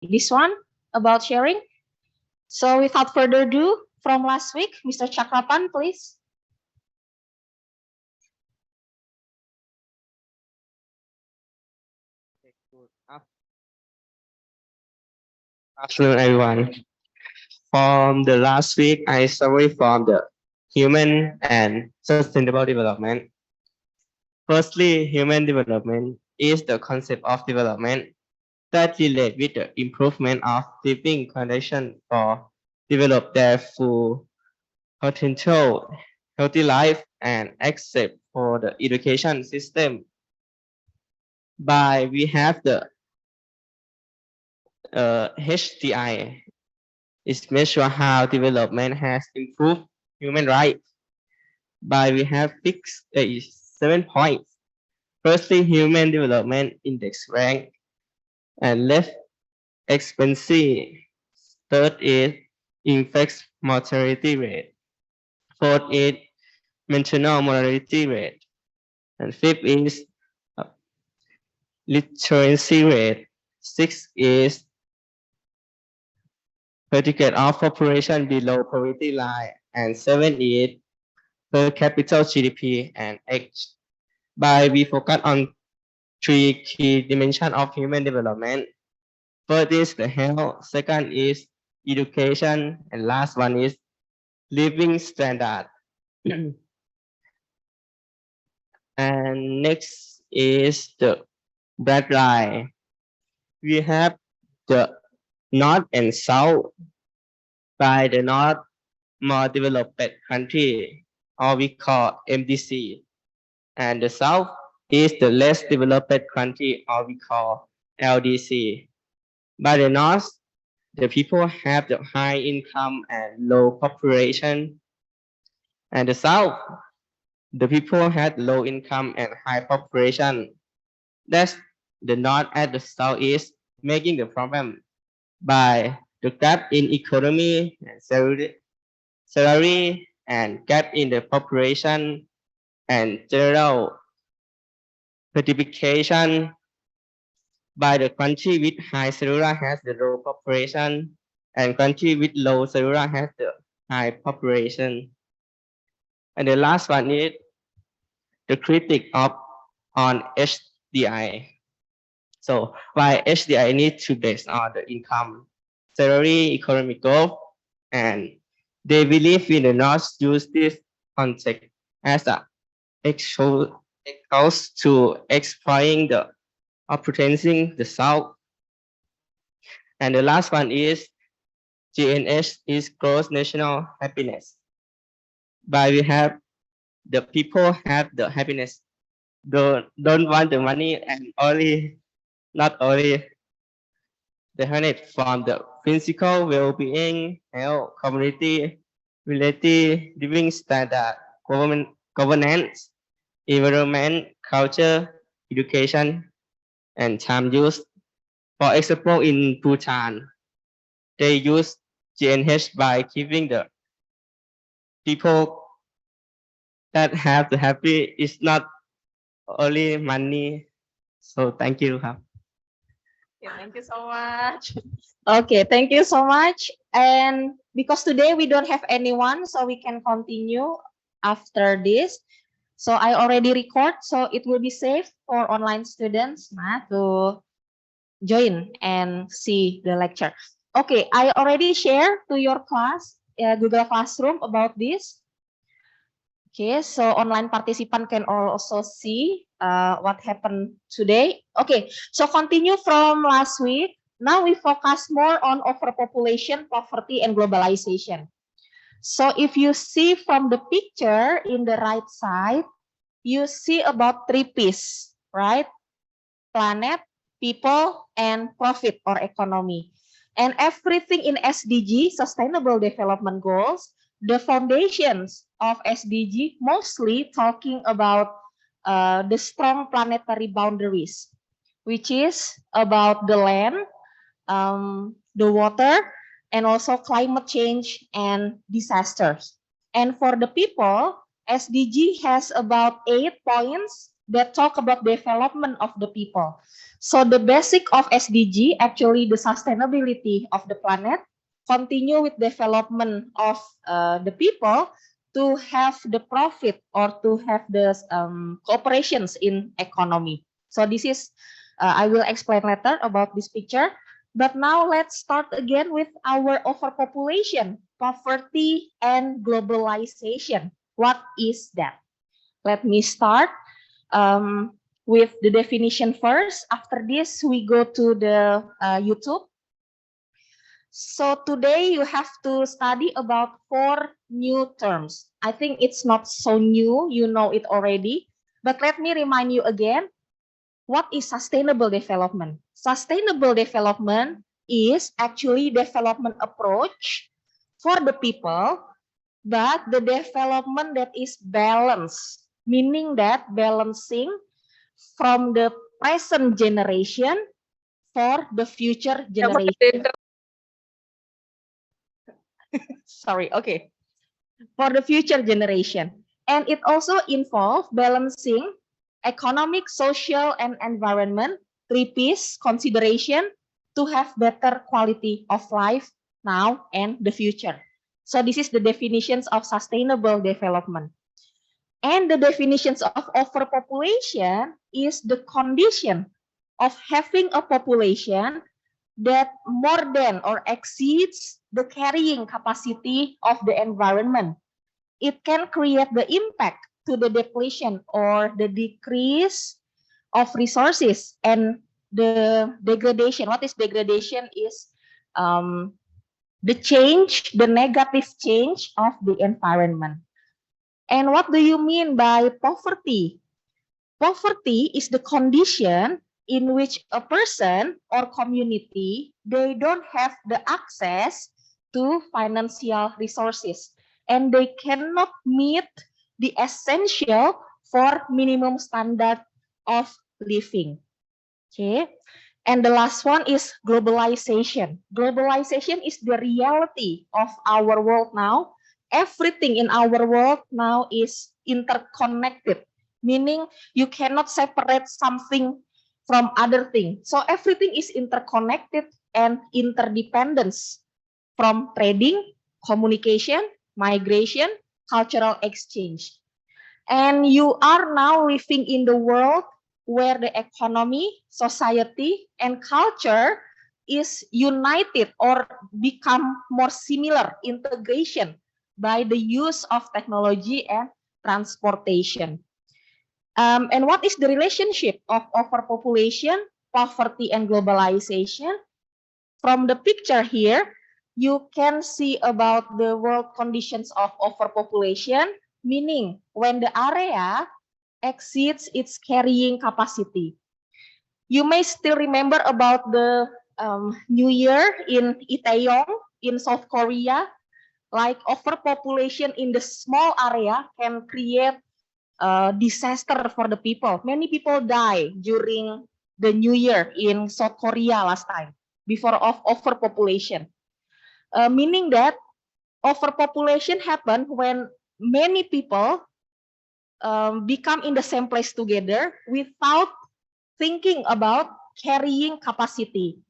this one about sharing. So without further ado, from last week, Mr. Chakrapan, please. Good afternoon, everyone. From the last week, I surveyed from the human and sustainable development. Firstly, human development is the concept of development that relate with the improvement of living conditions for develop their full potential, healthy life, and accept for the education system. By we have the HDI is measure how development has improved human rights. By we have fixed 7 points. Firstly, human development index rank and left expectancy. Third is infant mortality rate. Fourth is maternal mortality rate. And fifth is uh, literacy rate. Sixth is percentage of population below poverty line. And seven is per capita GDP and age. By we focus on three key dimensions of human development. First is the health, second is education, and last one is living standard. And next is the background. We have the North and South. By the North, more developed country, or we call MDC. And the South is the less developed country, or we call LDC. By the North, the people have the high income and low population. And the South, the people had low income and high population. That's the North and the South is making the problem by the gap in economy and salary and gap in the population and general certification. By the country with high cellular has the low population and country with low cellular has the high population. And the last one is the critic of on HDI. So why HDI needs to base on the income, salary, economic growth, and they believe we do not use this concept as a excuse to exploiting the opportunity the South. And the last one is GNH is gross national happiness. But we have the people have the happiness, don't want the money and only not only the happiness from the physical well-being, health, community, related living standard, governance, environment, culture, education, and time use. For example, in Bhutan, they use GNH by giving the people that have the happy is not only money. So thank you. Okay, thank you so much. Okay, thank you so much. And because today we don't have anyone, so we can continue after this. So I already record, so it will be safe for online students to join and see the lecture. Okay, I already share to your class Google Classroom about this. Okay, so online participant can also see what happened today. Okay, so continue from last week. Now we focus more on overpopulation, poverty, and globalization. So if you see from the picture in the right side, you see about 3 P's, right? Planet, people, and profit or economy. And everything in SDG, Sustainable Development Goals, the foundations of SDG mostly talking about the strong planetary boundaries, which is about the land, the water, and also climate change and disasters. And for the people, SDG has about 8 points that talk about development of the people. So the basic of SDG, actually the sustainability of the planet, continue with development of the people to have the profit or to have the cooperations in economy. So this is, I will explain later about this picture. But now let's start again with our overpopulation, poverty, and globalization. What is that? Let me start with the definition first. After this, we go to the YouTube. So today you have to study about 4 new terms. I think it's not so new, you know it already. But let me remind you again, what is sustainable development? Sustainable development is actually development approach for the people, but the development that is balanced, meaning that balancing from the present generation for the future generation. Sorry, okay. For the future generation. And it also involves balancing economic, social, and environment, 3 P's consideration to have better quality of life now and the future. So this is the definitions of sustainable development. And the definitions of overpopulation is the condition of having a population that more than or exceeds the carrying capacity of the environment. It can create the impact to the depletion or the decrease of resources and the degradation. What is degradation is the change, the negative change of the environment. And what do you mean by poverty? Poverty is the condition in which a person or community, they don't have the access to financial resources and they cannot meet the essential for minimum standard of living. Okay. And the last one is globalization. Globalization is the reality of our world now. Everything in our world now is interconnected, meaning you cannot separate something from other thing. So everything is interconnected and interdependence from trading, communication, migration, cultural exchange. And you are now living in the world where the economy, society, and culture is united or become more similar integration by the use of technology and transportation. And what is the relationship of overpopulation, poverty, and globalization? From the picture here, you can see about the world conditions of overpopulation, meaning when the area exceeds its carrying capacity. You may still remember about the New Year in Itaewon in South Korea, like overpopulation in the small area can create disaster for the people. Many people die during the New Year in South Korea last time, before of overpopulation. Meaning that overpopulation happen when many people become in the same place together without thinking about carrying capacity.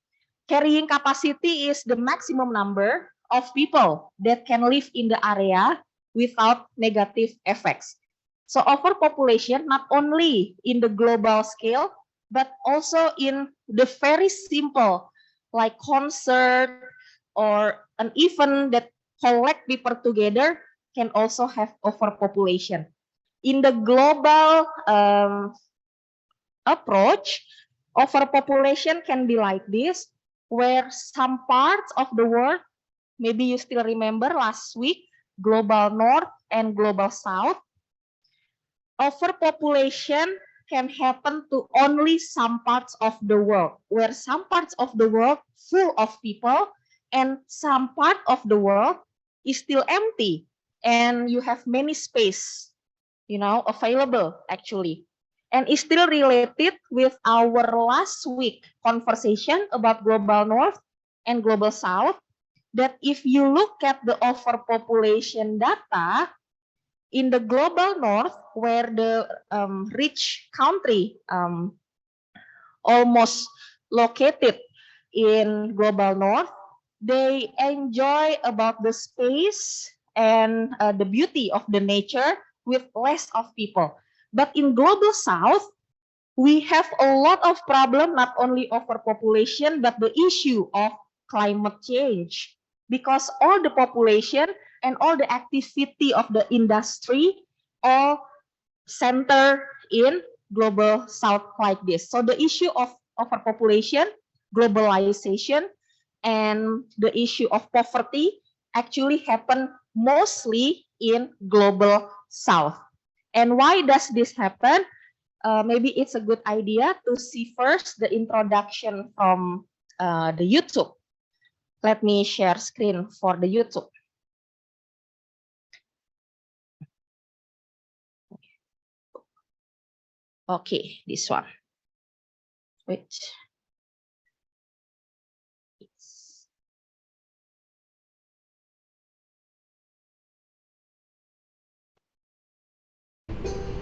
Carrying capacity is the maximum number of people that can live in the area without negative effects. So overpopulation not only in the global scale, but also in the very simple, like concert or an event that collect people together can also have overpopulation. In the global approach, overpopulation can be like this, where some parts of the world, maybe you still remember last week, global north and global south, overpopulation can happen to only some parts of the world, where some parts of the world full of people and some part of the world is still empty and you have many space, available actually. And it's still related with our last week conversation about global north and global south, that if you look at the overpopulation data, in the global north, where the rich country almost located in global north, they enjoy about the space and the beauty of the nature with less of people. But in global south, we have a lot of problem, not only overpopulation, but the issue of climate change, because all the population and all the activity of the industry all center in global south like this. So the issue of overpopulation, globalization, and the issue of poverty actually happen mostly in global south. And why does this happen? Maybe it's a good idea to see first the introduction from the YouTube. Let me share screen for the YouTube. Okay, this one. Wait.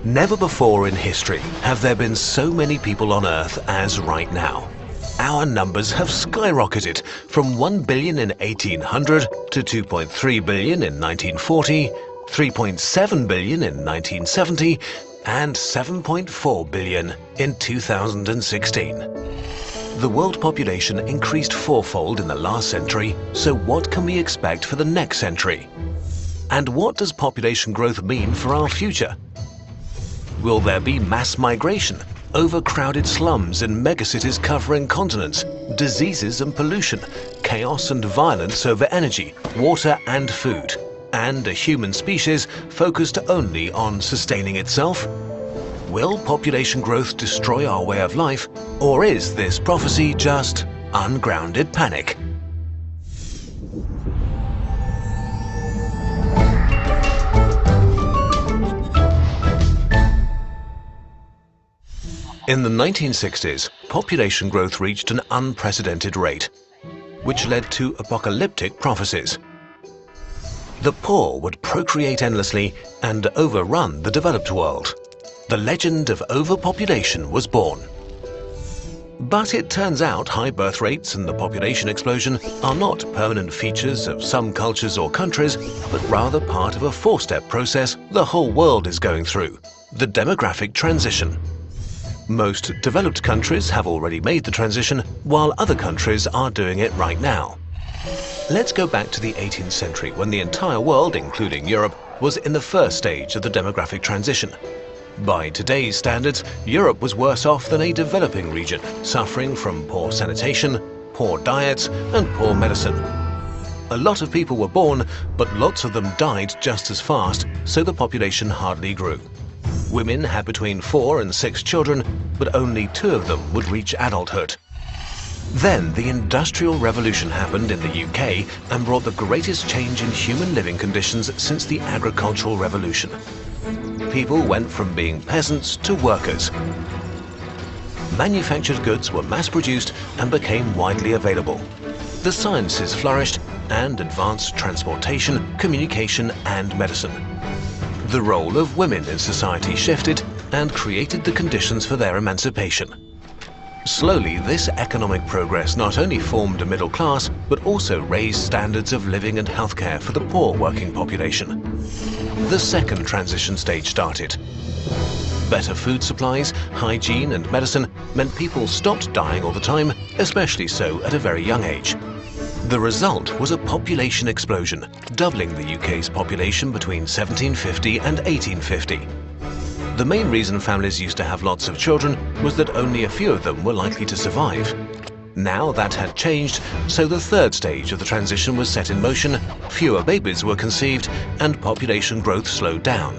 Never before in history have there been so many people on Earth as right now. Our numbers have skyrocketed from 1 billion in 1800 to 2.3 billion in 1940, 3.7 billion in 1970, and 7.4 billion in 2016. The world population increased fourfold in the last century, so what can we expect for the next century? And what does population growth mean for our future? Will there be mass migration, overcrowded slums in megacities covering continents, diseases and pollution, chaos and violence over energy, water and food, and a human species focused only on sustaining itself? Will population growth destroy our way of life, or is this prophecy just ungrounded panic? In the 1960s, population growth reached an unprecedented rate, which led to apocalyptic prophecies. The poor would procreate endlessly and overrun the developed world. The legend of overpopulation was born. But it turns out high birth rates and the population explosion are not permanent features of some cultures or countries, but rather part of a four-step process the whole world is going through: the demographic transition. Most developed countries have already made the transition, while other countries are doing it right now. Let's go back to the 18th century, when the entire world, including Europe, was in the first stage of the demographic transition. By today's standards, Europe was worse off than a developing region, suffering from poor sanitation, poor diets, and poor medicine. A lot of people were born, but lots of them died just as fast, so the population hardly grew. Women had between 4 and 6 children, but only 2 of them would reach adulthood. Then the Industrial Revolution happened in the UK and brought the greatest change in human living conditions since the Agricultural Revolution. People went from being peasants to workers. Manufactured goods were mass-produced and became widely available. The sciences flourished and advanced transportation, communication and medicine. The role of women in society shifted and created the conditions for their emancipation. Slowly, this economic progress not only formed a middle class, but also raised standards of living and healthcare for the poor working population. The second transition stage started. Better food supplies, hygiene and medicine meant people stopped dying all the time, especially so at a very young age. The result was a population explosion, doubling the UK's population between 1750 and 1850. The main reason families used to have lots of children was that only a few of them were likely to survive. Now that had changed, so the third stage of the transition was set in motion, fewer babies were conceived, and population growth slowed down.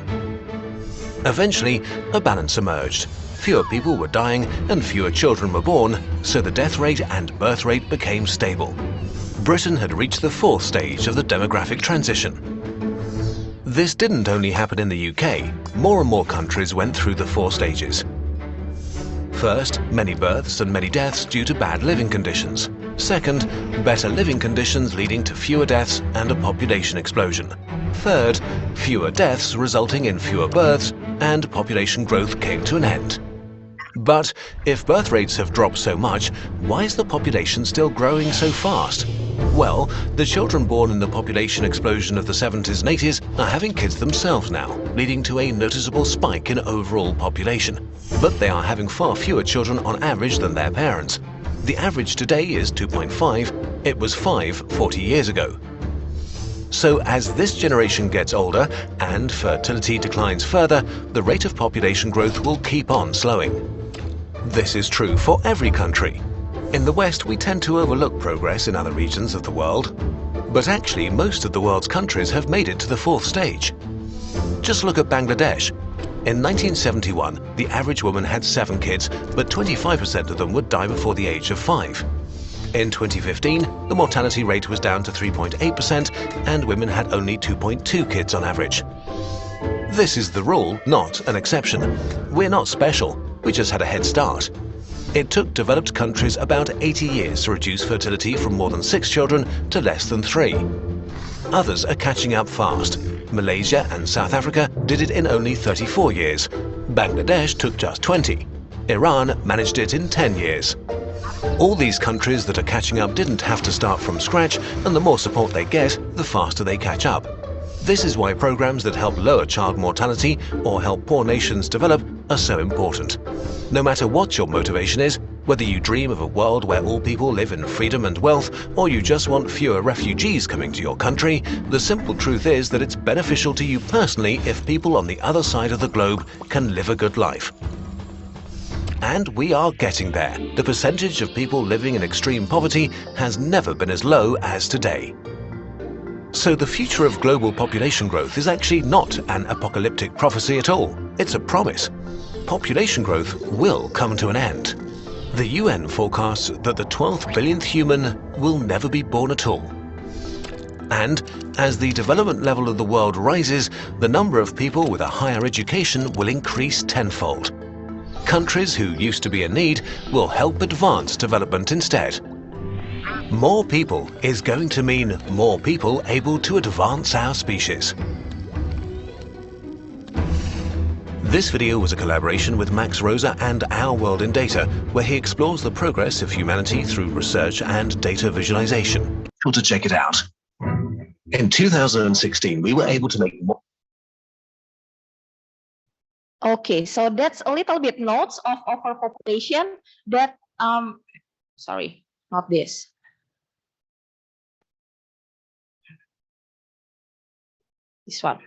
Eventually, a balance emerged. Fewer people were dying and fewer children were born, so the death rate and birth rate became stable. Britain had reached the fourth stage of the demographic transition. This didn't only happen in the UK, more and more countries went through the 4 stages. First, many births and many deaths due to bad living conditions. Second, better living conditions leading to fewer deaths and a population explosion. Third, fewer deaths resulting in fewer births and population growth came to an end. But if birth rates have dropped so much, why is the population still growing so fast? Well, the children born in the population explosion of the 70s and 80s are having kids themselves now, leading to a noticeable spike in overall population. But they are having far fewer children on average than their parents. The average today is 2.5, it was 5 40 years ago. So as this generation gets older and fertility declines further, the rate of population growth will keep on slowing. This is true for every country. In the West, we tend to overlook progress in other regions of the world, but actually most of the world's countries have made it to the 4th stage. Just look at Bangladesh. In 1971, the average woman had 7 kids, but 25% of them would die before the age of 5. In 2015, the mortality rate was down to 3.8% and women had only 2.2 kids on average. This is the rule, not an exception. We're not special, we just had a head start. It took developed countries about 80 years to reduce fertility from more than 6 children to less than 3. Others are catching up fast. Malaysia and South Africa did it in only 34 years. Bangladesh took just 20. Iran managed it in 10 years. All these countries that are catching up didn't have to start from scratch, and the more support they get, the faster they catch up. This is why programs that help lower child mortality or help poor nations develop are so important. No matter what your motivation is, whether you dream of a world where all people live in freedom and wealth, or you just want fewer refugees coming to your country, the simple truth is that it's beneficial to you personally if people on the other side of the globe can live a good life. And we are getting there. The percentage of people living in extreme poverty has never been as low as today. So the future of global population growth is actually not an apocalyptic prophecy at all. It's a promise. Population growth will come to an end. The UN forecasts that the 12th billionth human will never be born at all. And as the development level of the world rises, the number of people with a higher education will increase tenfold. Countries who used to be in need will help advance development instead. More people is going to mean more people able to advance our species. This video was a collaboration with Max Rosa and Our World in Data, where he explores the progress of humanity through research and data visualization. To check it out. In 2016, we were able to make more. Okay, so that's a little bit notes of overpopulation that, sorry, not this. This one.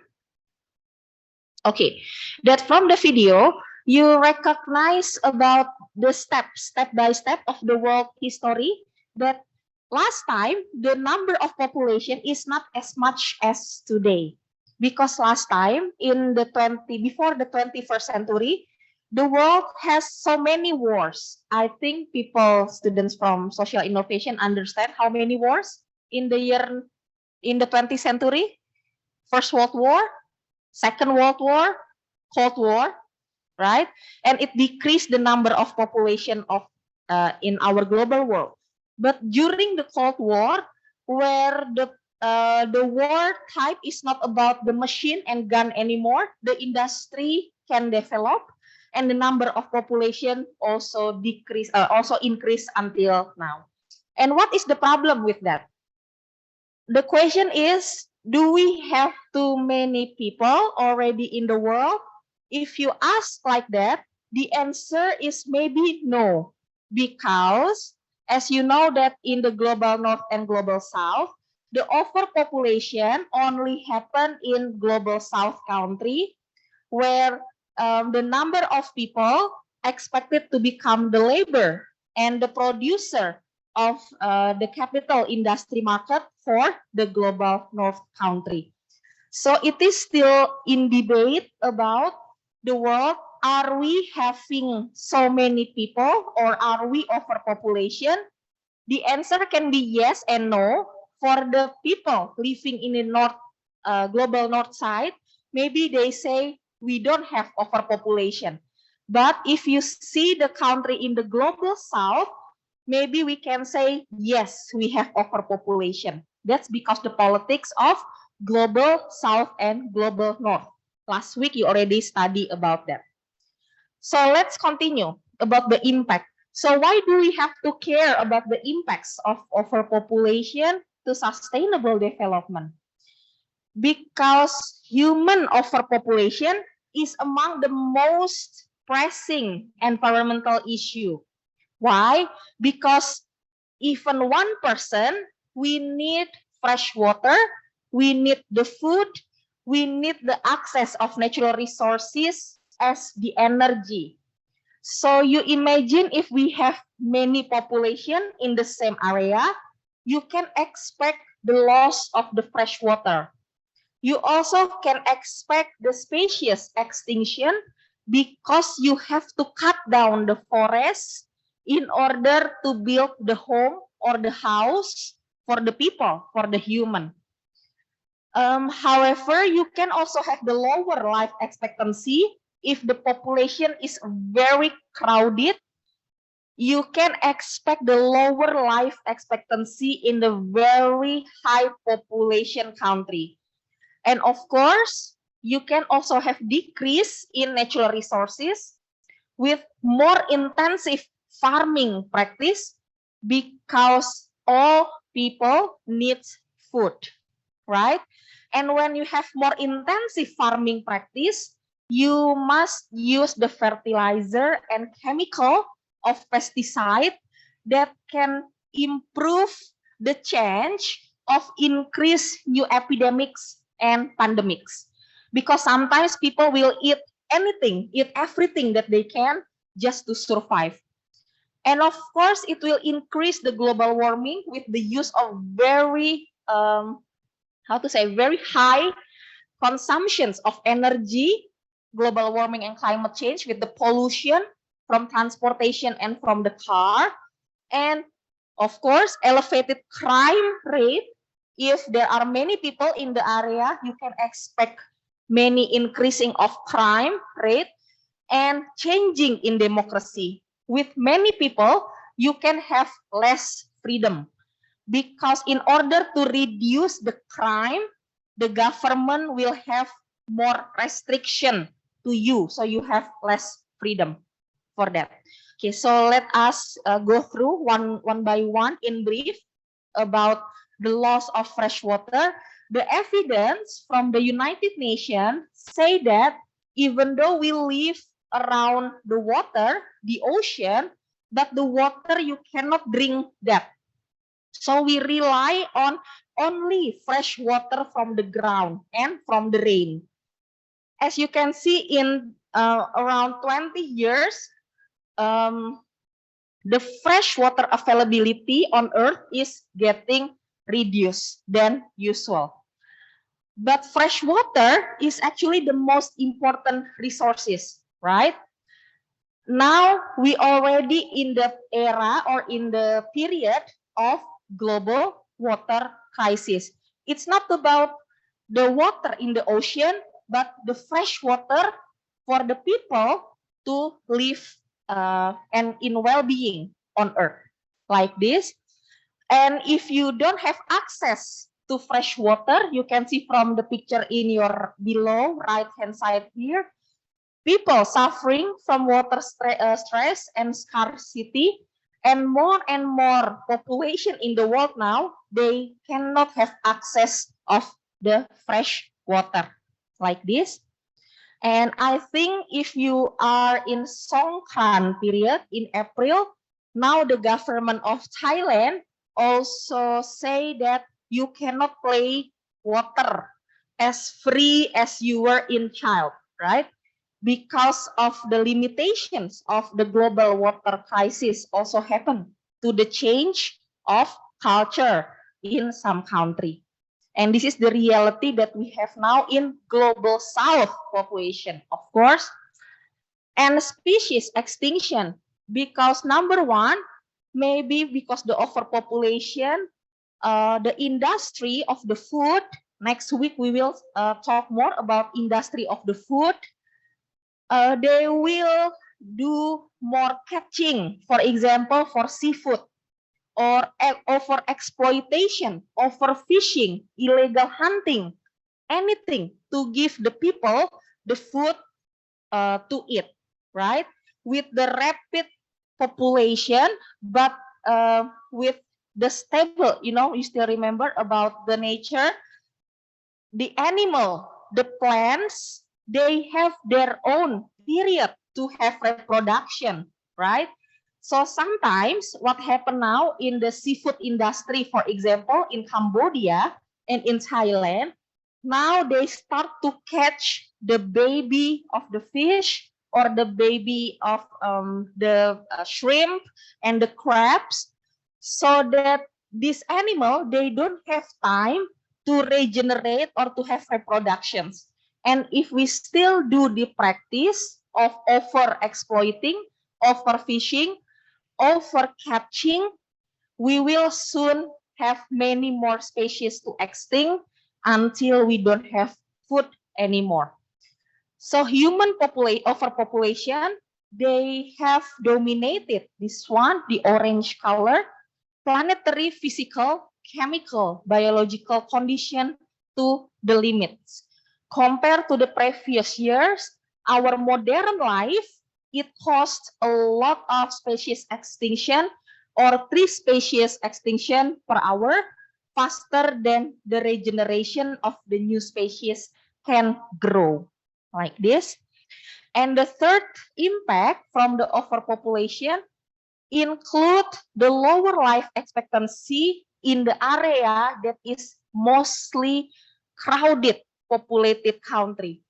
Okay, that from the video, you recognize about the step by step of the world history that last time, the number of population is not as much as today. Because last time, before the 21st century, the world has so many wars. I think students from social innovation understand how many wars in the 20th century. First World War, Second World War, Cold War, right? And it decreased the number of population of in our global world. But during the Cold War, where the war type is not about the machine and gun anymore, the industry can develop, and the number of population also increase until now. And what is the problem with that? The question is, do we have too many people already in the world? If you ask like that, the answer is maybe no, because as you know that in the global north and global south, the overpopulation only happen in global south country, where the number of people expected to become the labor and the producer of the capital industry market for the global north country. So it is still in debate about the world. Are we having so many people or are we overpopulation? The answer can be yes and no. For the people living in the global north side, maybe they say we don't have overpopulation. But if you see the country in the global south, maybe we can say, yes, we have overpopulation. That's because the politics of global South and global North. Last week, you already studied about that. So let's continue about the impact. So why do we have to care about the impacts of overpopulation to sustainable development? Because human overpopulation is among the most pressing environmental issue. Why? Because even one person, we need fresh water, we need the food, we need the access of natural resources as the energy. So you imagine if we have many population in the same area, you can expect the loss of the fresh water. You also can expect the species extinction because you have to cut down the forest in order to build the home or the house for the people, for the human. However, you can also have the lower life expectancy if the population is very crowded. You can expect the lower life expectancy in the very high population country. And of course, you can also have decrease in natural resources with more intensive farming practice because all people need food, right? And when you have more intensive farming practice, you must use the fertilizer and chemical of pesticide that can improve the change of increased new epidemics and pandemics, because sometimes people will eat anything, eat everything that they can just to survive. And of course, it will increase the global warming with the use of very, very high consumptions of energy, global warming and climate change with the pollution from transportation and from the car. And of course, elevated crime rate. If there are many people in the area, you can expect many increasing of crime rate and changing in democracy. With many people, you can have less freedom because in order to reduce the crime, the government will have more restriction to you, so you have less freedom for that. Okay, so let us go through one by one in brief about the loss of fresh water. The evidence from the United Nations say that even though we live around the water, the ocean, but the water you cannot drink that. So we rely on only fresh water from the ground and from the rain. As you can see in around 20 years, the fresh water availability on Earth is getting reduced than usual. But fresh water is actually the most important resources, right? Now we already in the era or in the period of global water crisis. It's not about the water in the ocean, but the fresh water for the people to live and in well-being on Earth, like this. And if you don't have access to fresh water, you can see from the picture in your below right-hand side here, people suffering from water stress and scarcity, and more population in the world now, they cannot have access of the fresh water like this. And I think if you are in Songkran period in April, now the government of Thailand also say that you cannot play water as free as you were in child, right? Because of the limitations of the global water crisis also happen to the change of culture in some country. And this is the reality that we have now in global South population, of course. And species extinction, because number one, maybe because the overpopulation, the industry of the food. Next week we will talk more about industry of the food. They will do more catching, for example, for seafood or over exploitation, overfishing, illegal hunting, anything to give the people the food to eat, right? With the rapid population, but with the stable, you still remember about the nature, the animal, the plants, they have their own period to have reproduction, right? So sometimes what happen now in the seafood industry, for example, in Cambodia and in Thailand, now they start to catch the baby of the fish or the baby of the shrimp and the crabs, so that this animal, they don't have time to regenerate or to have reproductions. And if we still do the practice of over exploiting, overfishing, over catching, we will soon have many more species to extinct until we don't have food anymore. So human overpopulation, they have dominated this one, the orange color, planetary, physical, chemical, biological condition to the limits. Compared to the previous years, our modern life, it caused a lot of species extinction, or 3 species extinction per hour, faster than the regeneration of the new species can grow, like this. And the third impact from the overpopulation include the lower life expectancy in the area that is mostly crowded populated country.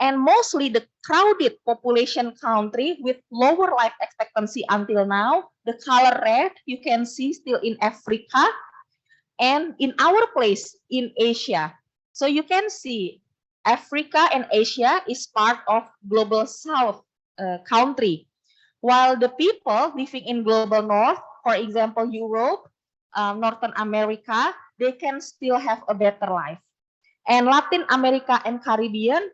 And mostly the crowded population country with lower life expectancy until now, the color red, you can see still in Africa and in our place in Asia. So you can see Africa and Asia is part of global south country, while the people living in global north, for example, Europe, Northern America, they can still have a better life. And Latin America and Caribbean,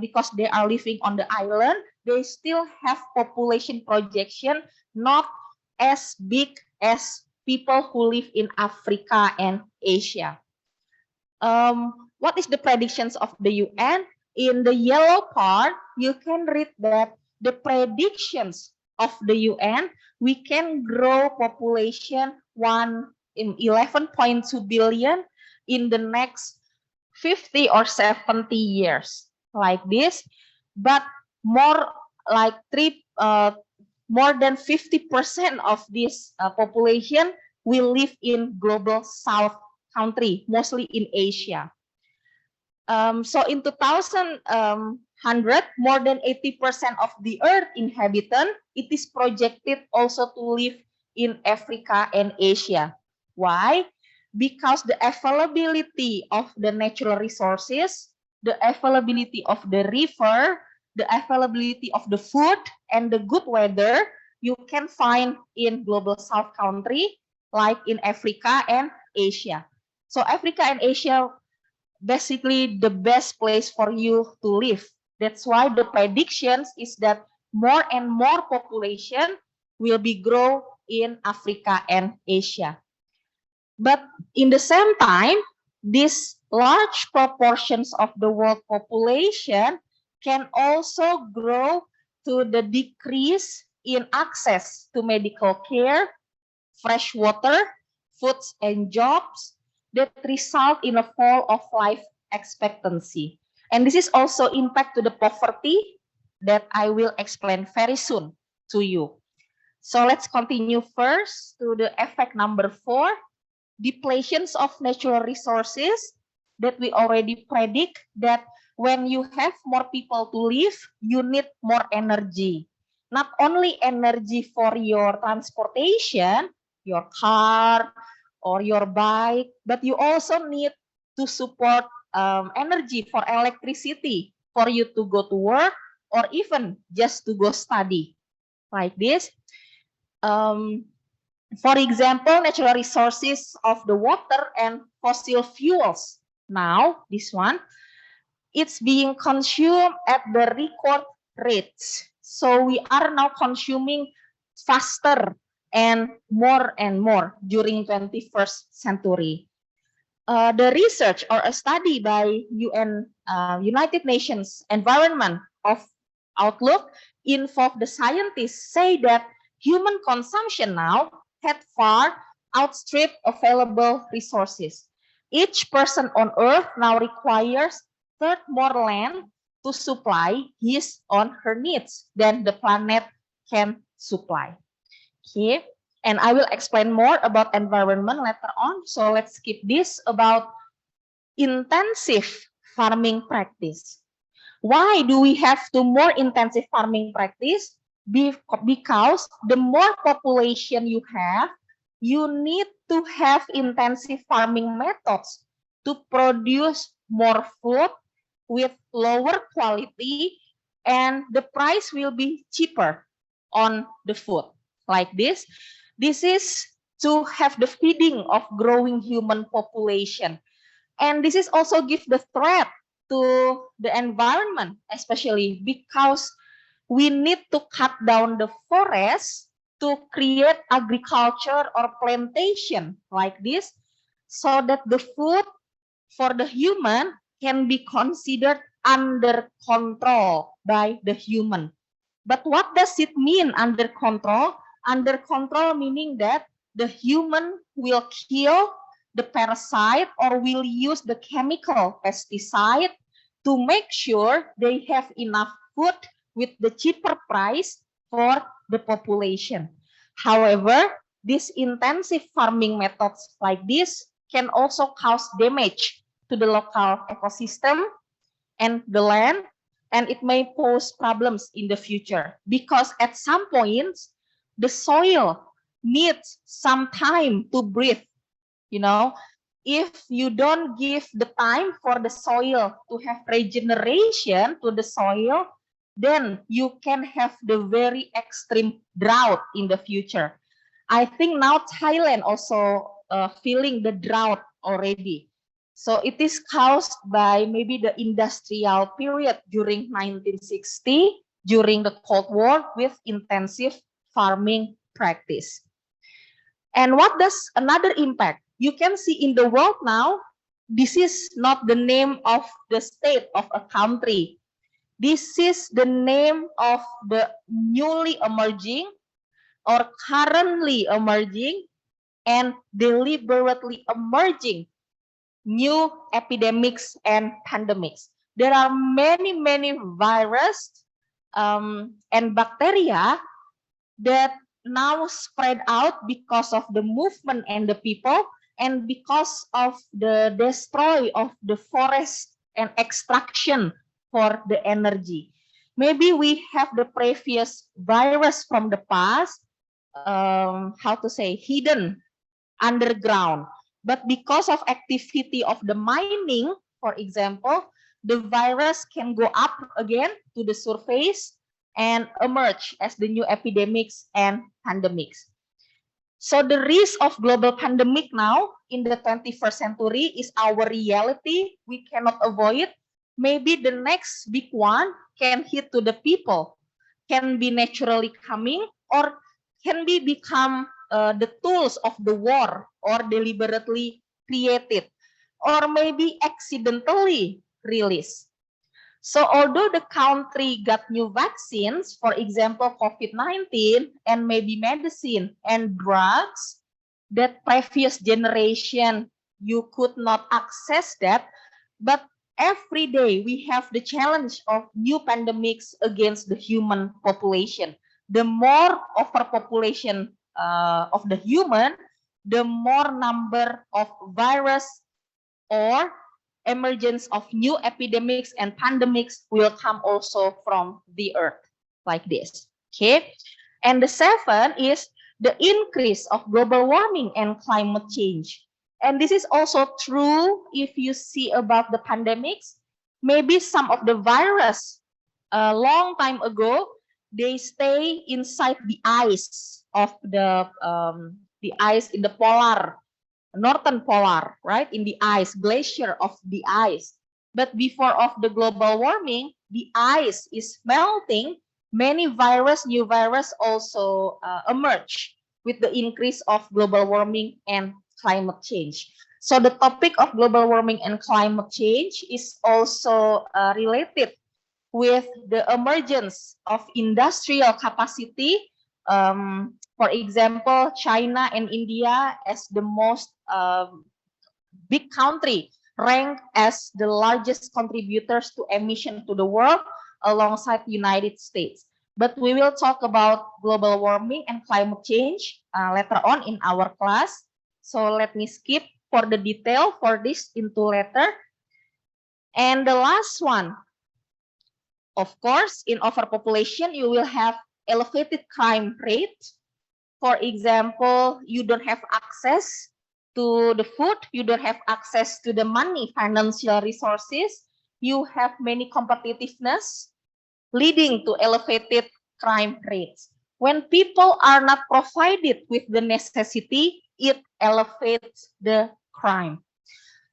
because they are living on the island, they still have population projection not as big as people who live in Africa and Asia. What is the predictions of the UN? In the yellow part, you can read that the predictions of the UN, we can grow population 11.2 billion in the next 50 or 70 years, like this. But more than 50% of this population will live in global south country, mostly in Asia. So in 2100, more than 80% of the Earth inhabitant, it is projected also to live in Africa and Asia. Why? Because the availability of the natural resources, the availability of the river, the availability of the food, and the good weather you can find in global south country, like in Africa and Asia. So Africa and Asia, basically the best place for you to live. That's why the predictions is that more and more population will be grow in Africa and Asia. But in the same time, these large proportions of the world population can also grow to the decrease in access to medical care, fresh water, foods and jobs, that result in a fall of life expectancy. And this is also impact to the poverty that I will explain very soon to you. So let's continue first to the effect number 4, depletions of natural resources, that we already predict that when you have more people to live, you need more energy. Not only energy for your transportation, your car, or your bike, but you also need to support energy for electricity for you to go to work or even just to go study, like this. For example, natural resources of the water and fossil fuels. Now, this one, it's being consumed at the record rates. So we are now consuming faster and more during 21st century. The research or a study by United Nations Environment of Outlook involved the scientists say that human consumption now had far outstripped available resources. Each person on Earth now requires third more land to supply his or her needs than the planet can supply. Okay, and I will explain more about environment later on. So let's skip this about intensive farming practice. Why do we have to more intensive farming practice? Because the more population you have, you need to have intensive farming methods to produce more food with lower quality, and the price will be cheaper on the food. Like this is to have the feeding of growing human population. And this is also give the threat to the environment, especially because we need to cut down the forest to create agriculture or plantation like this, so that the food for the human can be considered under control by the human. But what does it mean under control? Under control meaning that the human will kill the parasite or will use the chemical pesticide to make sure they have enough food with the cheaper price for the population. However, these intensive farming methods like this can also cause damage to the local ecosystem and the land, and it may pose problems in the future because at some points the soil needs some time to breathe. You know, if you don't give the time for the soil to have regeneration to the soil, then you can have the very extreme drought in the future. I think now Thailand also feeling the drought already. So it is caused by maybe the industrial period during 1960, during the Cold War with intensive farming practice. And what does another impact? You can see in the world now, this is not the name of the state of a country. This is the name of the newly emerging or currently emerging and deliberately emerging new epidemics and pandemics. There are many viruses and bacteria that now spread out because of the movement and the people, and because of the destroy of the forest and extraction for the energy. Maybe we have the previous virus from the past, hidden underground. But because of activity of the mining, for example, the virus can go up again to the surface and emerge as the new epidemics and pandemics. So the risk of global pandemic now in the 21st century is our reality. We cannot avoid. Maybe the next big one can hit to the people, can be naturally coming, or can be become the tools of the war, or deliberately created, or maybe accidentally released. So although the country got new vaccines, for example, COVID-19, and maybe medicine and drugs, that previous generation, you could not access that. But every day we have the challenge of new pandemics against the human population. The more overpopulation of the human, the more number of virus or emergence of new epidemics and pandemics will come also from the earth, like this. Okay, and the 7 is the increase of global warming and climate change. And this is also true if you see about the pandemics. Maybe some of the virus a long time ago, they stay inside the ice of the ice in the northern polar, right? In the ice, glacier of the ice. But before of the global warming, the ice is melting. Many new virus also emerge. with the increase of global warming and climate change. So the topic of global warming and climate change is also related with the emergence of industrial capacity. For example, China and India as the most big country, ranked as the largest contributors to emission to the world alongside the United States. But we will talk about global warming and climate change later on in our class. So let me skip for the detail for this into later. And the last one, of course, in overpopulation, you will have elevated crime rate. For example, you don't have access to the food, you don't have access to the money, financial resources, you have many competitiveness, leading to elevated crime rates. When people are not provided with the necessity, it elevates the crime.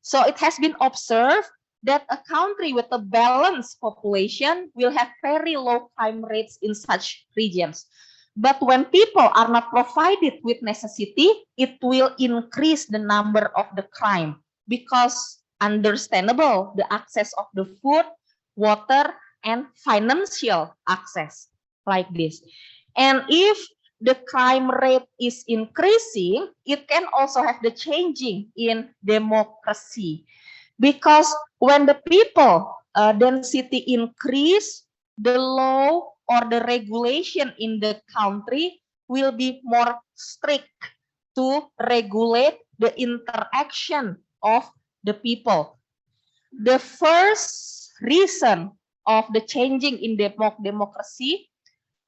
So it has been observed that a country with a balanced population will have very low crime rates in such regions. But when people are not provided with necessity, it will increase the number of the crime because understandable, the access of the food, water, and financial access like this. And if the crime rate is increasing, it can also have the changing in democracy. Because when the people density increase, the law or the regulation in the country will be more strict to regulate the interaction of the people. The first reason of the changing in democracy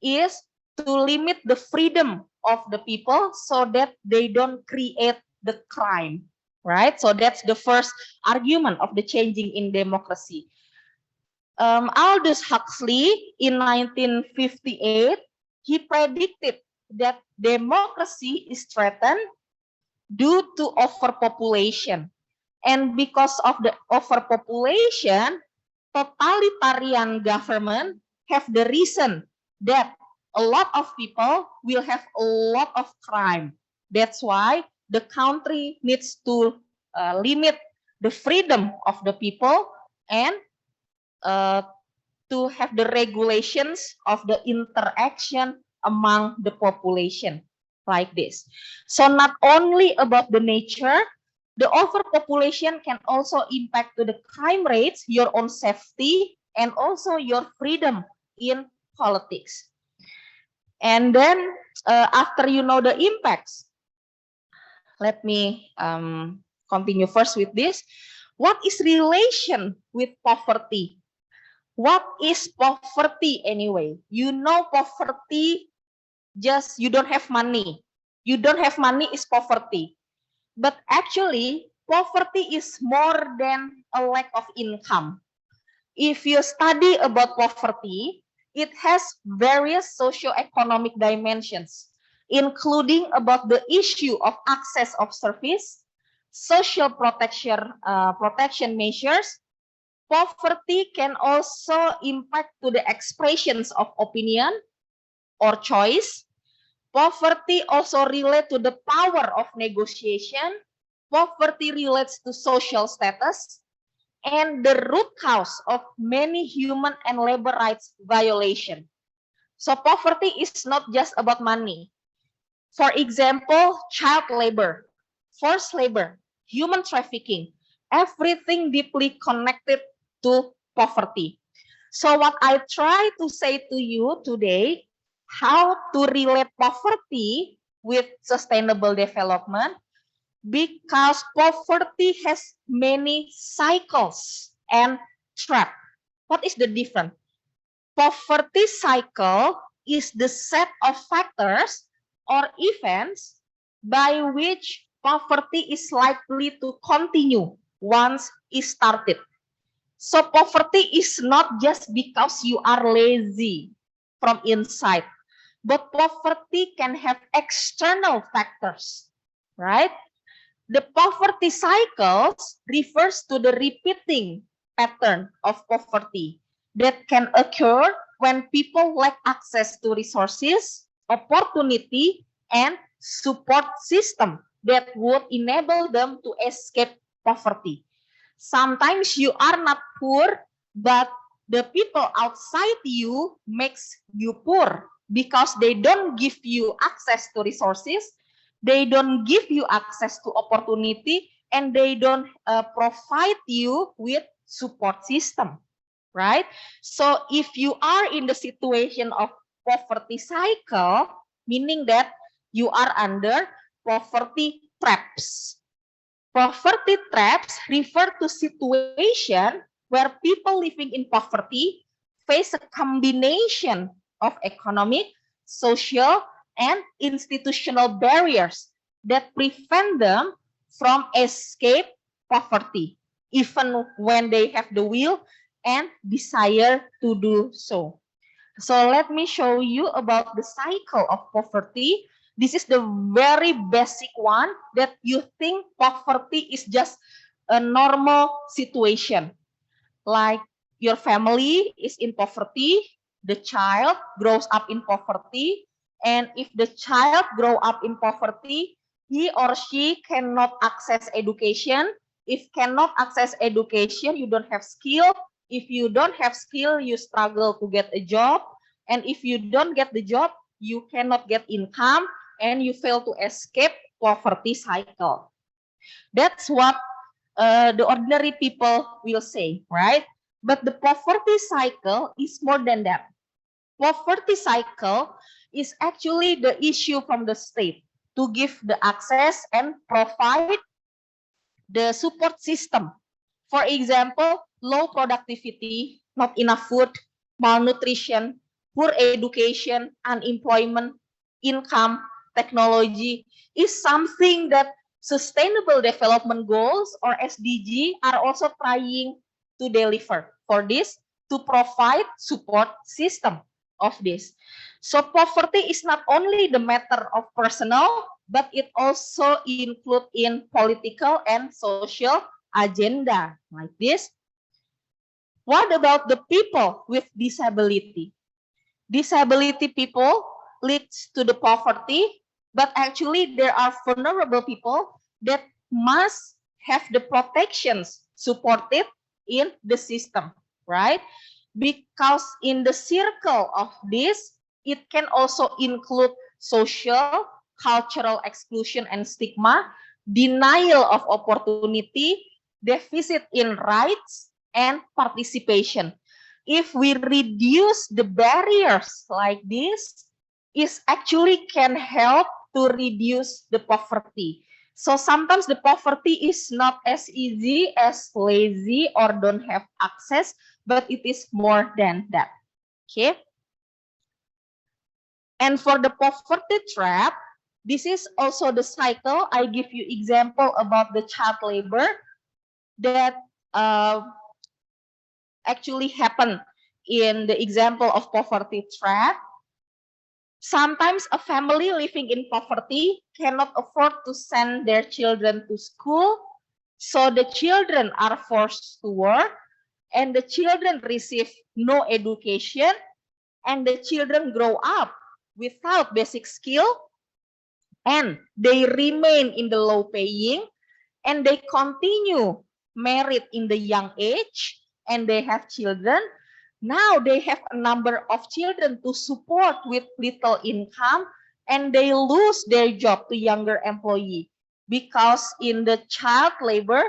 is to limit the freedom of the people so that they don't create the crime, right? So that's the first argument of the changing in democracy. Aldous Huxley in 1958, he predicted that democracy is threatened due to overpopulation. And because of the overpopulation, totalitarian government have the reason that a lot of people will have a lot of crime. That's why the country needs to limit the freedom of the people and to have the regulations of the interaction among the population like this. So not only about the nature, the overpopulation can also impact to the crime rates, your own safety, and also your freedom in politics. And then after you know the impacts, let me continue first with this. What is relation with poverty? What is poverty anyway? You know poverty, just you don't have money. You don't have money is poverty. But actually, poverty is more than a lack of income. If you study about poverty, it has various socio-economic dimensions, including about the issue of access of service, social protection measures. Poverty can also impact to the expressions of opinion or choice. Poverty also relates to the power of negotiation. Poverty relates to social status and the root cause of many human and labor rights violation. So poverty is not just about money. For example, child labor, forced labor, human trafficking, everything deeply connected to poverty. So what I try to say to you today, how to relate poverty with sustainable development, because poverty has many cycles and traps. What is the difference? Poverty cycle is the set of factors or events by which poverty is likely to continue once it started. So poverty is not just because you are lazy from inside, but poverty can have external factors, right? The poverty cycles refers to the repeating pattern of poverty that can occur when people lack access to resources, opportunity, and support system that would enable them to escape poverty. Sometimes you are not poor, but the people outside you makes you poor because they don't give you access to resources, they don't give you access to opportunity, and they don't provide you with support system, right? So if you are in the situation of poverty cycle, meaning that you are under poverty traps. Poverty traps refer to situation where people living in poverty face a combination of economic, social, and institutional barriers that prevent them from escape poverty, even when they have the will and desire to do so. So let me show you about the cycle of poverty. This is the very basic one that you think poverty is just a normal situation. Like your family is in poverty, the child grows up in poverty, and if the child grow up in poverty, he or she cannot access education. If cannot access education, you don't have skill. If you don't have skill, you struggle to get a job. And if you don't get the job, you cannot get income and you fail to escape poverty cycle. That's what the ordinary people will say, right? But the poverty cycle is more than that. Poverty cycle is actually the issue from the state to give the access and provide the support system. For example, low productivity, not enough food, malnutrition, poor education, unemployment, income, technology is something that Sustainable Development Goals or SDG are also trying to deliver for this, to provide support system of this. So poverty is not only the matter of personal, but it also include in political and social agenda like this. What about the people with disability? Disability people leads to the poverty, but actually there are vulnerable people that must have the protections supported in the system, right? Because in the circle of this, it can also include social, cultural exclusion and stigma, denial of opportunity, deficit in rights, and participation. If we reduce the barriers like this, it actually can help to reduce the poverty. So sometimes the poverty is not as easy as lazy or don't have access, but it is more than that. Okay. And for the poverty trap, this is also the cycle. I give you example about the child labor that actually happen in the example of poverty trap. Sometimes a family living in poverty cannot afford to send their children to school, so the children are forced to work, and the children receive no education, and the children grow up without basic skill, and they remain in the low paying, and they continue married in the young age, and they have children. Now they have a number of children to support with little income, and they lose their job to younger employee because in the child labor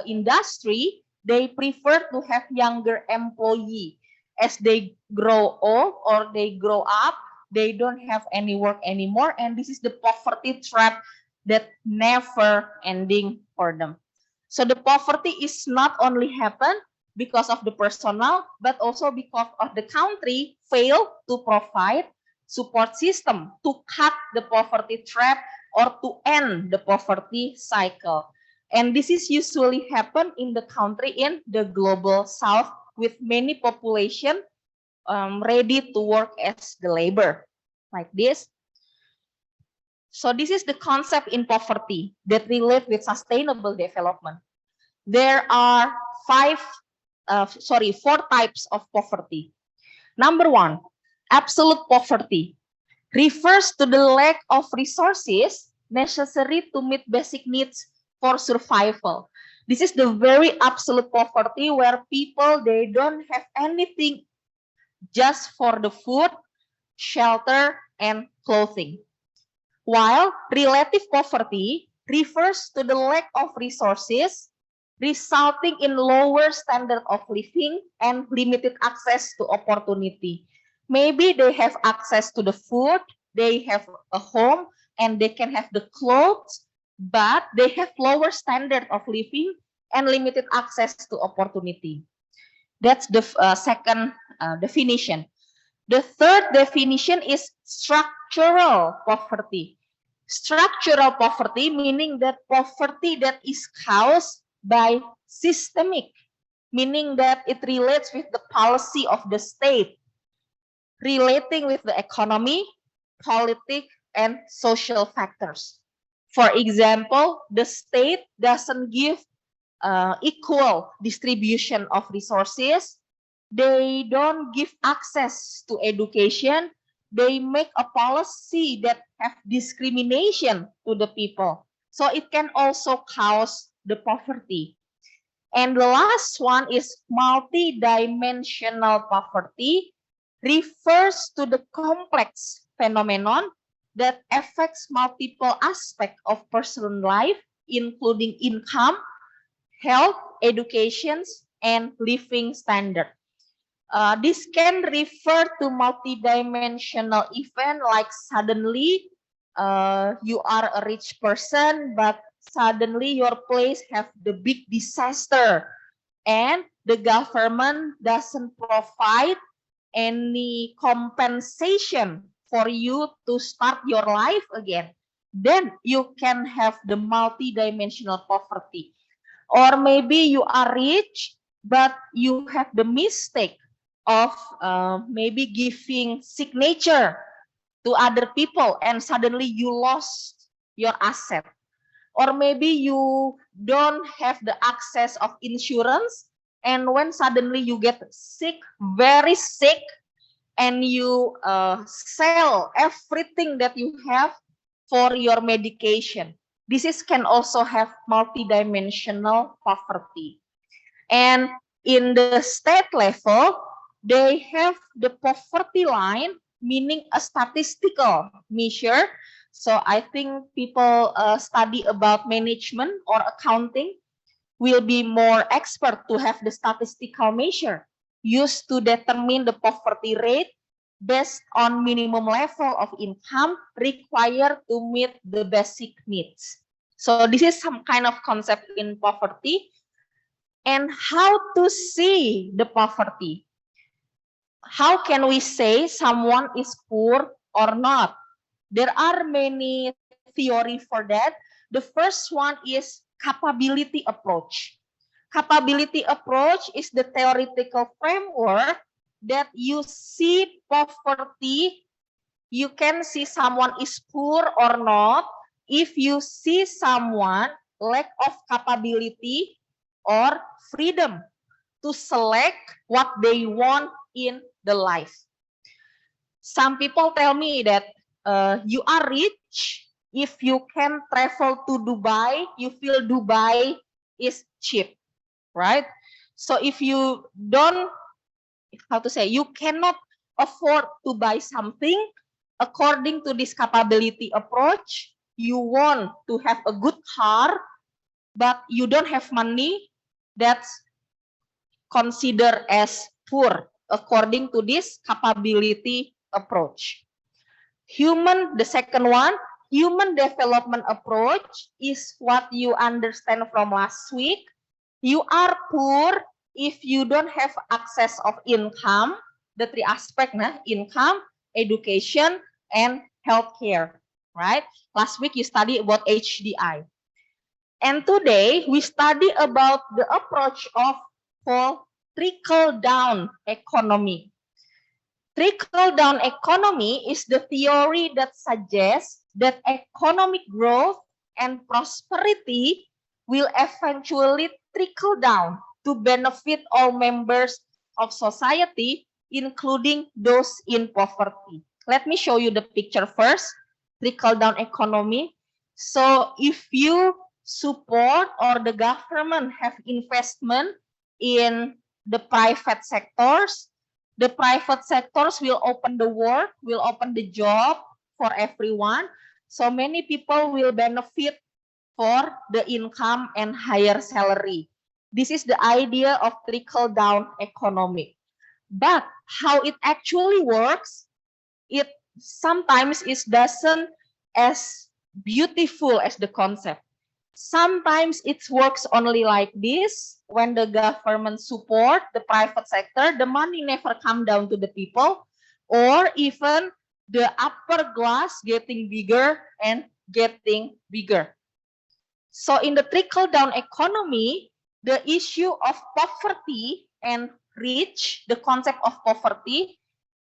industry, they prefer to have younger employee. As they grow old or they grow up, they don't have any work anymore, and this is the poverty trap that never ending for them. So the poverty is not only happen because of the personal, but also because of the country fail to provide support system to cut the poverty trap or to end the poverty cycle. And this is usually happen in the country in the global south with many population ready to work as the labor like this. So this is the concept in poverty that relate with sustainable development. There are four types of poverty. Number one, absolute poverty. refers to the lack of resources necessary to meet basic needs for survival. This is the very absolute poverty where people, they don't have anything just for the food, shelter, and clothing. While relative poverty refers to the lack of resources resulting in lower standard of living and limited access to opportunity. Maybe they have access to the food, they have a home, and they can have the clothes, but they have lower standard of living and limited access to opportunity. That's the second definition. The third definition is structural poverty. Structural poverty meaning that poverty that is caused by systemic, meaning that it relates with the policy of the state, relating with the economy, politics, and social factors. For example, the state doesn't give equal distribution of resources. They don't give access to education. They make a policy that have discrimination to the people. So it can also cause the poverty. And the last one is multidimensional poverty, refers to the complex phenomenon that affects multiple aspects of personal life, including income, health, education, and living standard. This can refer to multidimensional event like suddenly you are a rich person, but suddenly your place have the big disaster and the government doesn't provide any compensation for you to start your life again. Then you can have the multidimensional poverty. Or maybe you are rich, but you have the mistake of maybe giving signature to other people and suddenly you lost your asset. Or maybe you don't have the access of insurance and when suddenly you get sick, very sick, and you sell everything that you have for your medication. This can also have multidimensional poverty. And in the state level, they have the poverty line, meaning a statistical measure. So I think people study about management or accounting will be more expert to have the statistical measure used to determine the poverty rate based on minimum level of income required to meet the basic needs. So this is some kind of concept in poverty. And how to see the poverty? How can we say someone is poor or not? There are many theories for that. The first one is capability approach. Capability approach is the theoretical framework that you see poverty, you can see someone is poor or not if you see someone lack of capability or freedom to select what they want in the life. Some people tell me that you are rich if you can travel to Dubai, you feel Dubai is cheap, right? So if you don't, how to say, you cannot afford to buy something, according to this capability approach, you want to have a good car, but you don't have money, that's considered as poor, according to this capability approach. The second one, human development approach is what you understand from last week. You are poor if you don't have access of income, the three aspects, income, education, and healthcare, right? Last week you studied about HDI. And today we study about the approach of trickle-down economy. Trickle-down economy is the theory that suggests that economic growth and prosperity will eventually trickle down to benefit all members of society, including those in poverty. Let me show you the picture first. Trickle-down economy. So if you support or the government have investment in the private sectors, the private sectors will open the work, will open the job for everyone. So many people will benefit for the income and higher salary. This is the idea of trickle-down economy. But how it actually works, it sometimes it doesn't as beautiful as the concept. Sometimes it works only like this. When the government support the private sector, the money never come down to the people, or even the upper class getting bigger and getting bigger. So in the trickle-down economy, the issue of poverty and rich, the concept of poverty,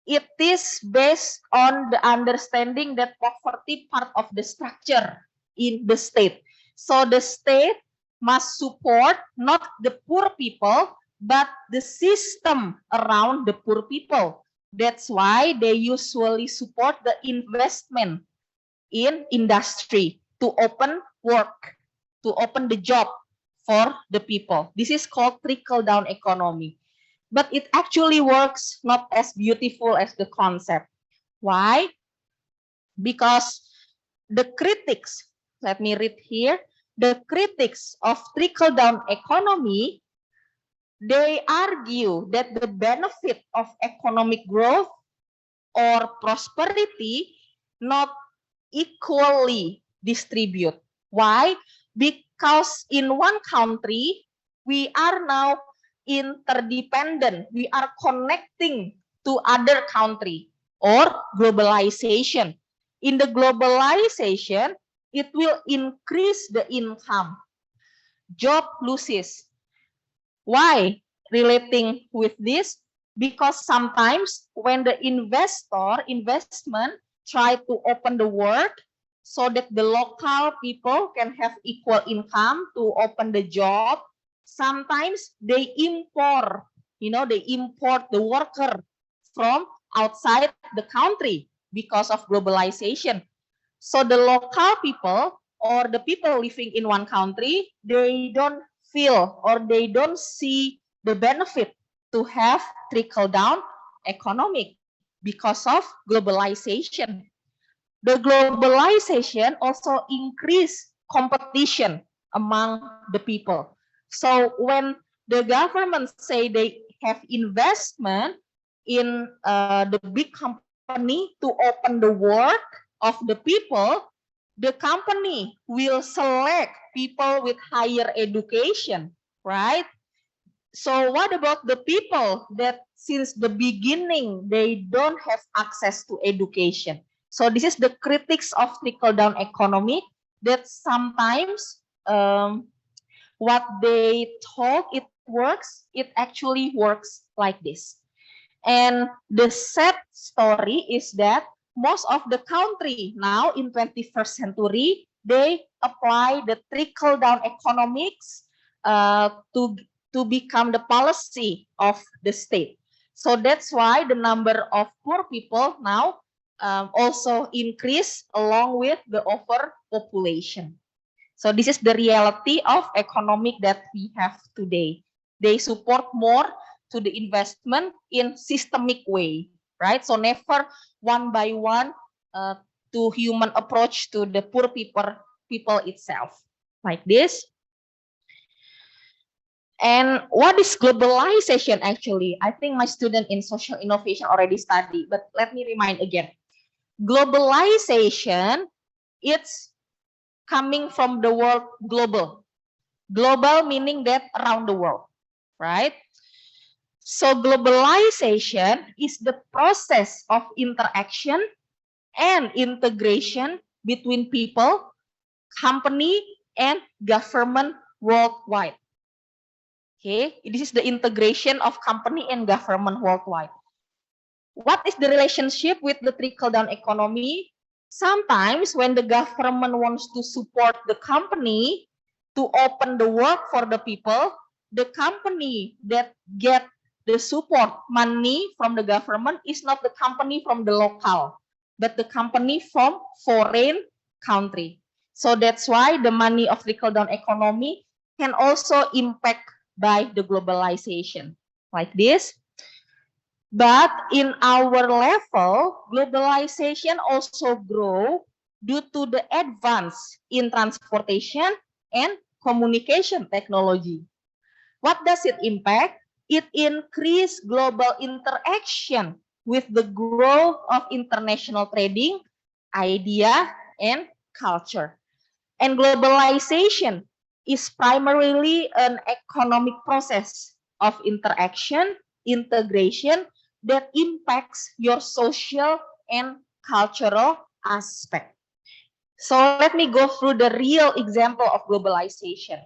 it is based on the understanding that poverty part of the structure in the state. So the state must support not the poor people, but the system around the poor people. That's why they usually support the investment in industry to open work, to open the job for the people. This is called trickle-down economy. But it actually works not as beautiful as the concept. Why? Because the critics, let me read here, the critics of trickle-down economy, they argue that the benefit of economic growth or prosperity not equally distribute. Why? Because in one country, we are now interdependent. We are connecting to other country or globalization. In the globalization, it will increase the income. Job loses. Why? Relating with this, because sometimes when the investment try to open the work so that the local people can have equal income to open the job, sometimes they import, they import the worker from outside the country because of globalization. So the local people or the people living in one country, they don't feel or they don't see the benefit to have trickle-down economic because of globalization. The globalization also increase competition among the people. So when the government say they have investment in the big company to open the work of the people, the company will select people with higher education, right? So what about the people that since the beginning, they don't have access to education? So this is the critics of trickle-down economy, that sometimes what they thought it works, it actually works like this. And the sad story is that most of the country now in 21st century, they apply the trickle-down economics to become the policy of the state. So that's why the number of poor people now also increase along with the overpopulation. So this is the reality of economic that we have today. They support more to the investment in systemic way, right? So never one by one to human approach to the poor people itself, like this. And what is globalization actually? I think my student in social innovation already studied, but let me remind again. Globalization, it's coming from the word global. Global meaning that around the world, right? So globalization is the process of interaction and integration between people, company, and government worldwide. Okay, this is the integration of company and government worldwide. What is the relationship with the trickle-down economy? Sometimes when the government wants to support the company to open the work for the people, the company that get the support money from the government is not the company from the local, but the company from foreign country. So that's why the money of trickle-down economy can also impact by the globalization, like this. But in our level, globalization also grow due to the advance in transportation and communication technology. What does it impact? It increase global interaction with the growth of international trading, idea, and culture. And globalization is primarily an economic process of interaction, integration that impacts your social and cultural aspect. So let me go through the real example of globalization.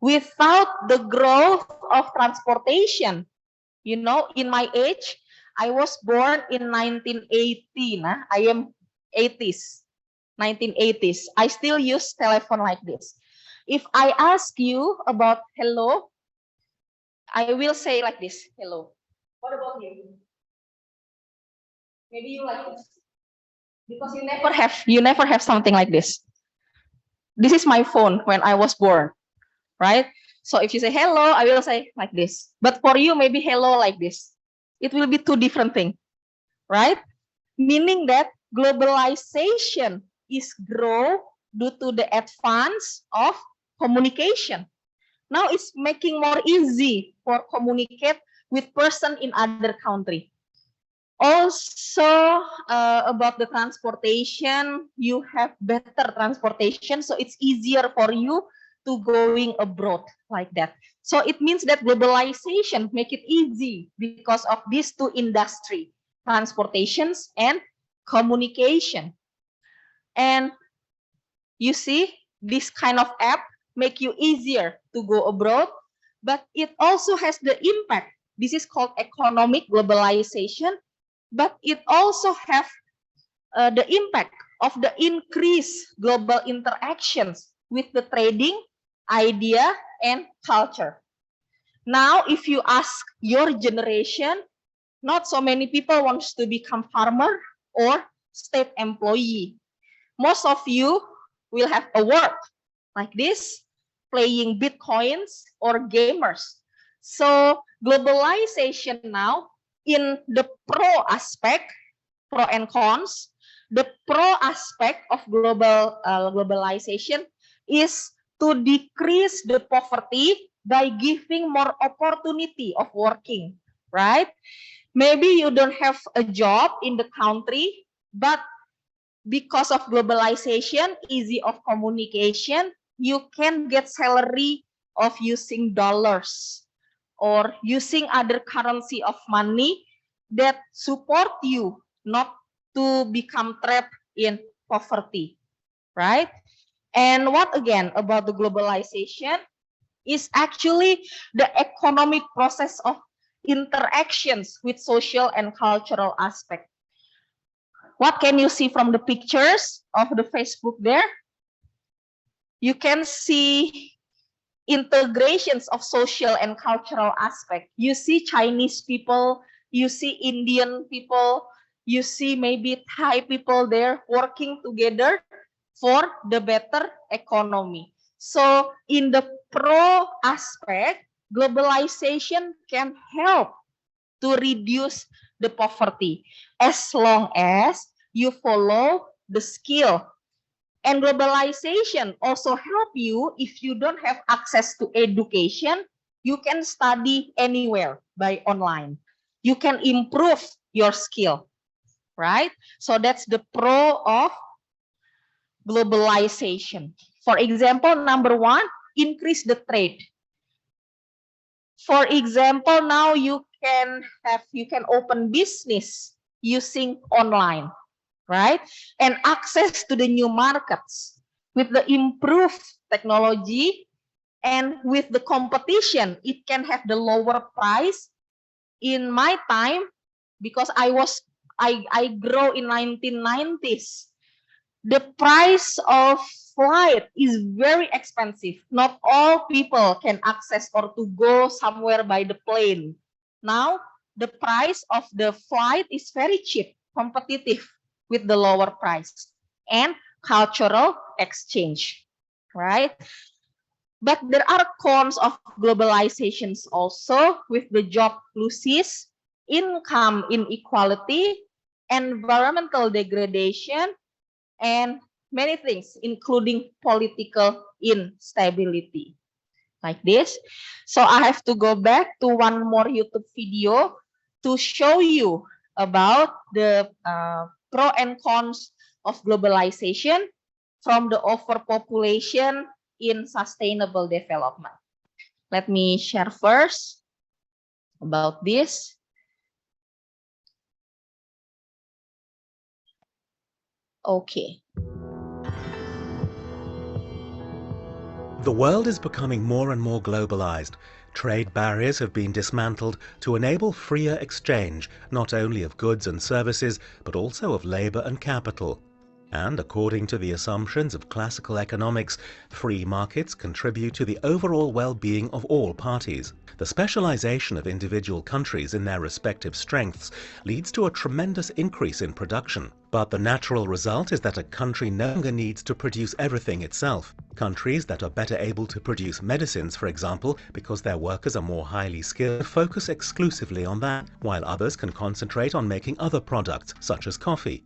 Without the growth of transportation, you know, in my age, I was born in 1980. I am 80s, 1980s. I still use telephone like this. If I ask you about hello, I will say like this, hello. What about you? Maybe you like this. Because you never have something like this. This is my phone when I was born, right? So if you say hello, I will say like this. But for you, maybe hello like this. It will be two different things, right? Meaning that globalization is grow due to the advance of communication. Now it's making more easy for communicate with person in other country. Also about the transportation, you have better transportation, so it's easier for you to going abroad like that. So it means that globalization make it easy because of these two industry, transportations and communication. And you see, this kind of app make you easier to go abroad, but it also has the impact. This is called economic globalization, but it also have the impact of the increased global interactions with the trading, idea, and culture. Now, if you ask your generation, not so many people wants to become farmer or state employee. Most of you will have a work like this, playing Bitcoins or gamers. So globalization now, in the pro aspect, pro and cons, the pro aspect of globalization is to decrease the poverty by giving more opportunity of working, right? Maybe you don't have a job in the country, but because of globalization, easy of communication, you can get salary of using dollars or using other currency of money that support you not to become trapped in poverty, right? And what again about the globalization is actually the economic process of interactions with social and cultural aspect. What can you see from the pictures of the Facebook there? You can see integrations of social and cultural aspect. You see Chinese people, you see Indian people, you see maybe Thai people there working together for the better economy. So in the pro aspect, globalization can help to reduce the poverty as long as you follow the skill. And globalization also help you if you don't have access to education, you can study anywhere by online. You can improve your skill, right? So that's the pro of globalization. For example, number one, increase the trade. For example, now you can open business using online, right? And access to the new markets with the improved technology and with the competition, it can have the lower price. In my time, because I grow in 1990s, the price of flight is very expensive. Not all people can access or to go somewhere by the plane. Now, the price of the flight is very cheap, competitive with the lower price and cultural exchange, right? But there are cons of globalizations also with the job losses, income inequality, environmental degradation, and many things, including political instability. Like this. So I have to go back to one more YouTube video to show you about the pro and cons of globalization from the overpopulation in sustainable development. Let me share first about this. Okay. The world is becoming more and more globalized. Trade barriers have been dismantled to enable freer exchange, not only of goods and services, but also of labor and capital. And according to the assumptions of classical economics, free markets contribute to the overall well-being of all parties. The specialization of individual countries in their respective strengths leads to a tremendous increase in production. But the natural result is that a country no longer needs to produce everything itself. Countries that are better able to produce medicines, for example, because their workers are more highly skilled, focus exclusively on that, while others can concentrate on making other products, such as coffee.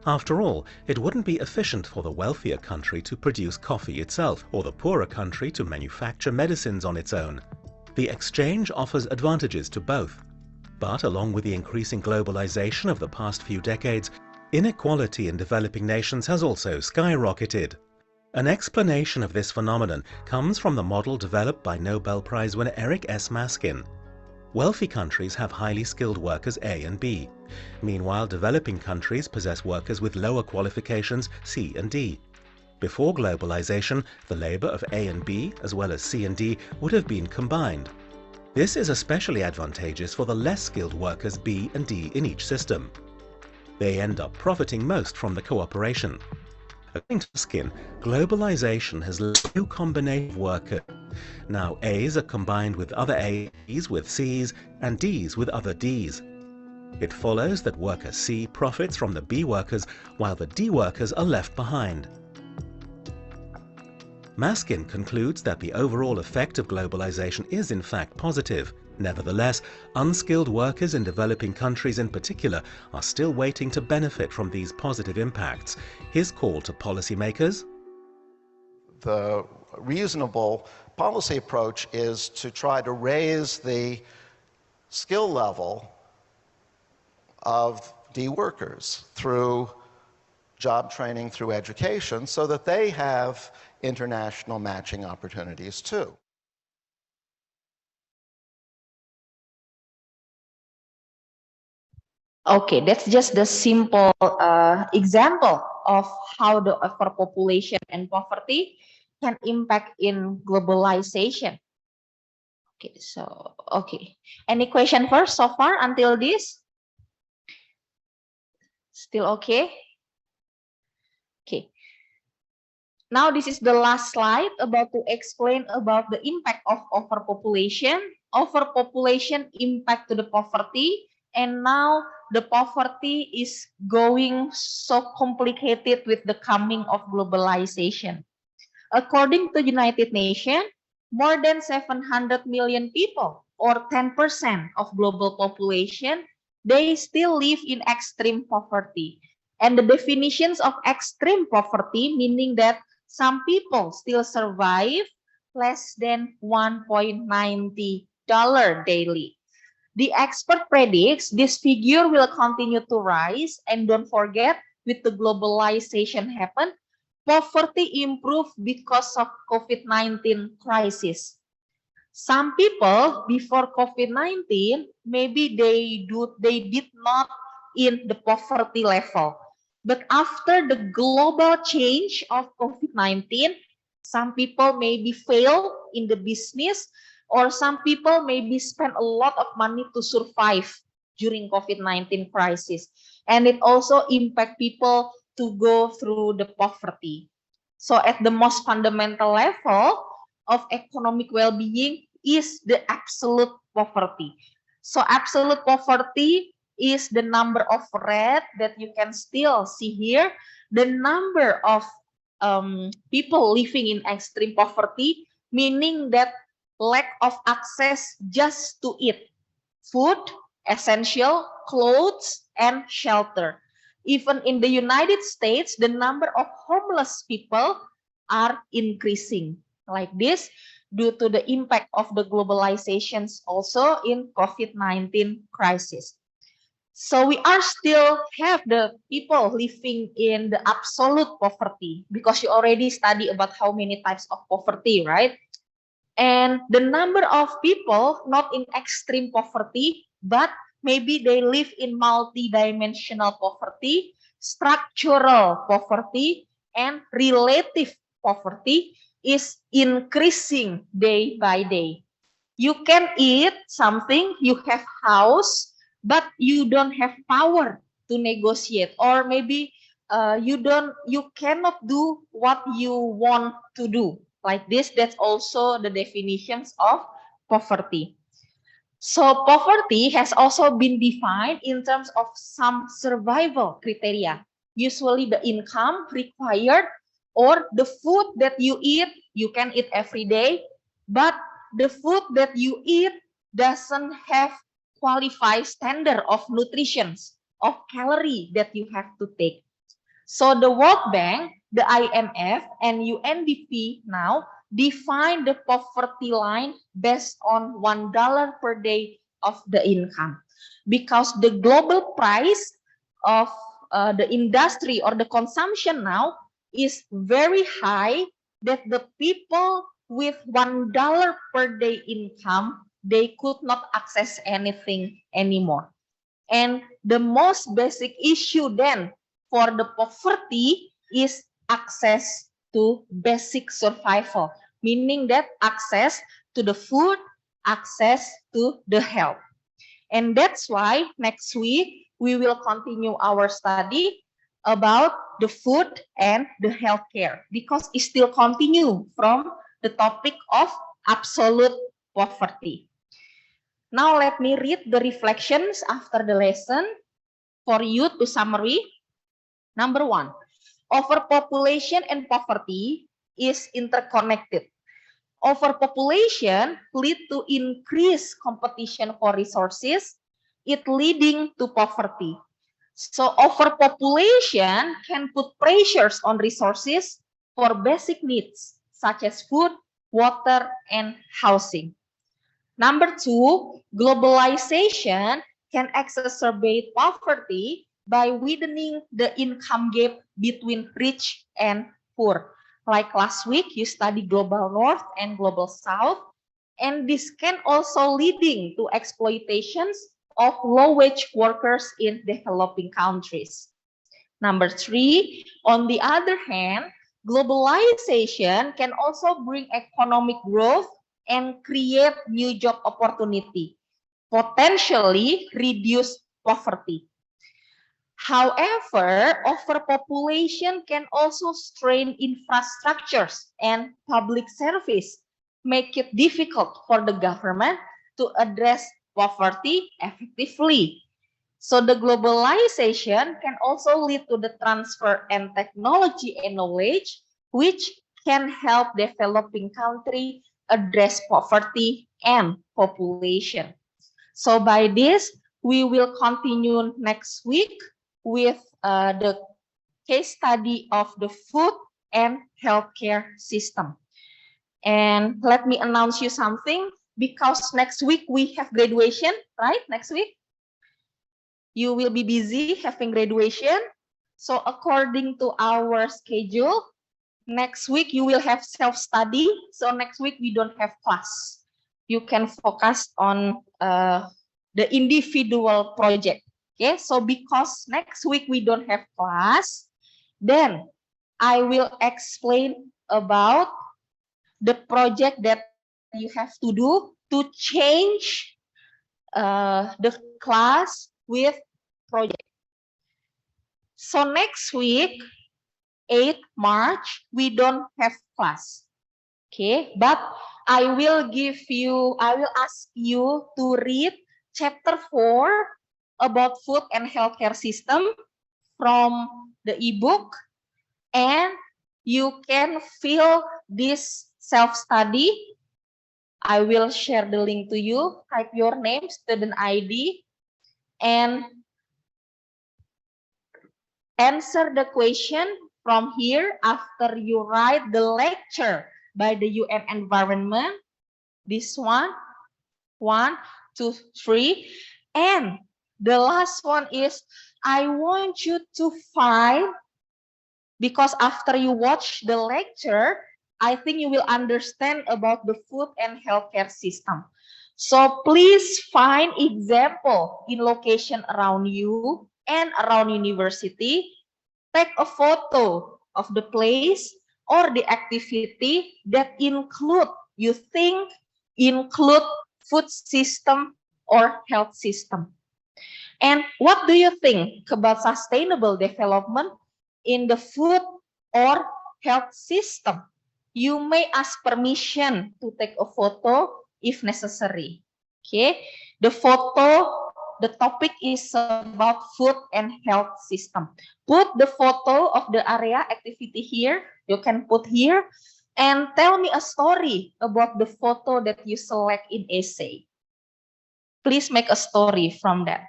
After all, it wouldn't be efficient for the wealthier country to produce coffee itself, or the poorer country to manufacture medicines on its own. The exchange offers advantages to both. But along with the increasing globalization of the past few decades, inequality in developing nations has also skyrocketed. An explanation of this phenomenon comes from the model developed by Nobel Prize winner Eric S. Maskin. Wealthy countries have highly skilled workers A and B. Meanwhile, developing countries possess workers with lower qualifications C and D. Before globalization, the labor of A and B, as well as C and D, would have been combined. This is especially advantageous for the less skilled workers B and D in each system. They end up profiting most from the cooperation. According to Maskin, globalization has led to a new combination of workers. Now A's are combined with other A's with C's and D's with other D's. It follows that worker C profits from the B workers while the D workers are left behind. Maskin concludes that the overall effect of globalization is in fact positive. Nevertheless, unskilled workers in developing countries in particular are still waiting to benefit from these positive impacts. His call to policymakers: the reasonable policy approach is to try to raise the skill level of D workers through job training, through education, so that they have international matching opportunities too. Okay, that's just the simple example of how the overpopulation and poverty can impact in globalization. Okay, so, okay. Any question first so far until this? Still okay? Okay. Now this is the last slide about to explain about the impact of overpopulation. Overpopulation impact to the poverty, and now the poverty is going so complicated with the coming of globalization. According to United Nations, more than 700 million people, or 10% of global population, they still live in extreme poverty. And the definitions of extreme poverty, meaning that some people still survive less than $1.90 daily. The expert predicts this figure will continue to rise, and don't forget, with the globalization happen, poverty improved because of COVID-19 crisis. Some people before COVID-19, maybe they did not in the poverty level. But after the global change of COVID-19, some people maybe fail in the business, or some people maybe spend a lot of money to survive during COVID-19 crisis. And it also impact people to go through the poverty. So at the most fundamental level of economic well-being is the absolute poverty. So absolute poverty is the number of red that you can still see here. The number of people living in extreme poverty, meaning that lack of access just to eat, food, essential, clothes, and shelter. Even in the United States, the number of homeless people are increasing like this due to the impact of the globalizations also in COVID-19 crisis. So we are still have the people living in the absolute poverty, because you already study about how many types of poverty, right? And the number of people not in extreme poverty, but maybe they live in multi-dimensional poverty, structural poverty, and relative poverty is increasing day by day. You can eat something, you have house, but you don't have power to negotiate, or maybe you cannot do what you want to do. Like this, that's also the definitions of poverty. So poverty has also been defined in terms of some survival criteria. Usually the income required or the food that you eat, you can eat every day, but the food that you eat doesn't have qualified standard of nutrition, of calorie that you have to take. So the World Bank, the IMF, and UNDP now define the poverty line based on $1 per day of the income, because the global price of the industry or the consumption now is very high, that the people with $1 per day income, they could not access anything anymore. And the most basic issue then for the poverty is access to basic survival, meaning that access to the food, access to the health. And that's why next week we will continue our study about the food and the healthcare, because it still continue from the topic of absolute poverty. Now let me read the reflections after the lesson for you to summary. Number 1, overpopulation and poverty is interconnected. Overpopulation lead to increased competition for resources, it leading to poverty. So overpopulation can put pressures on resources for basic needs such as food, water, and housing. Number 2, globalization can exacerbate poverty by widening the income gap between rich and poor. Like last week, you study global north and global south, and this can also leading to exploitations of low-wage workers in developing countries. Number 3, on the other hand, globalization can also bring economic growth and create new job opportunity, potentially reduce poverty. However, overpopulation can also strain infrastructures and public service, make it difficult for the government to address poverty effectively. So the globalization can also lead to the transfer and technology and knowledge, which can help developing countries address poverty and population. So by this, we will continue next week with the case study of the food and healthcare system. And let me announce you something, because next week we have graduation, right? Next week you will be busy having graduation. So according to our schedule, next week you will have self-study. So next week we don't have class. You can focus on the individual project. Okay, so because next week we don't have class, then I will explain about the project that you have to do to change the class with project. So next week, 8 March, we don't have class. Okay, but I will ask you to read chapter 4 about food and healthcare system from the ebook, and you can fill this self-study. I will share the link to you. Type your name, student ID, and answer the question from here after you write the lecture by the UN Environment. This one, 1, 2, 3. And the last one is, I want you to find, because after you watch the lecture, I think you will understand about the food and healthcare system. So please find example in location around you and around university. Take a photo of the place or the activity that you think include food system or health system. And what do you think about sustainable development in the food or health system? You may ask permission to take a photo if necessary. Okay, the topic is about food and health system. Put the photo of the area activity here. You can put here and tell me a story about the photo that you select in essay. Please make a story from that.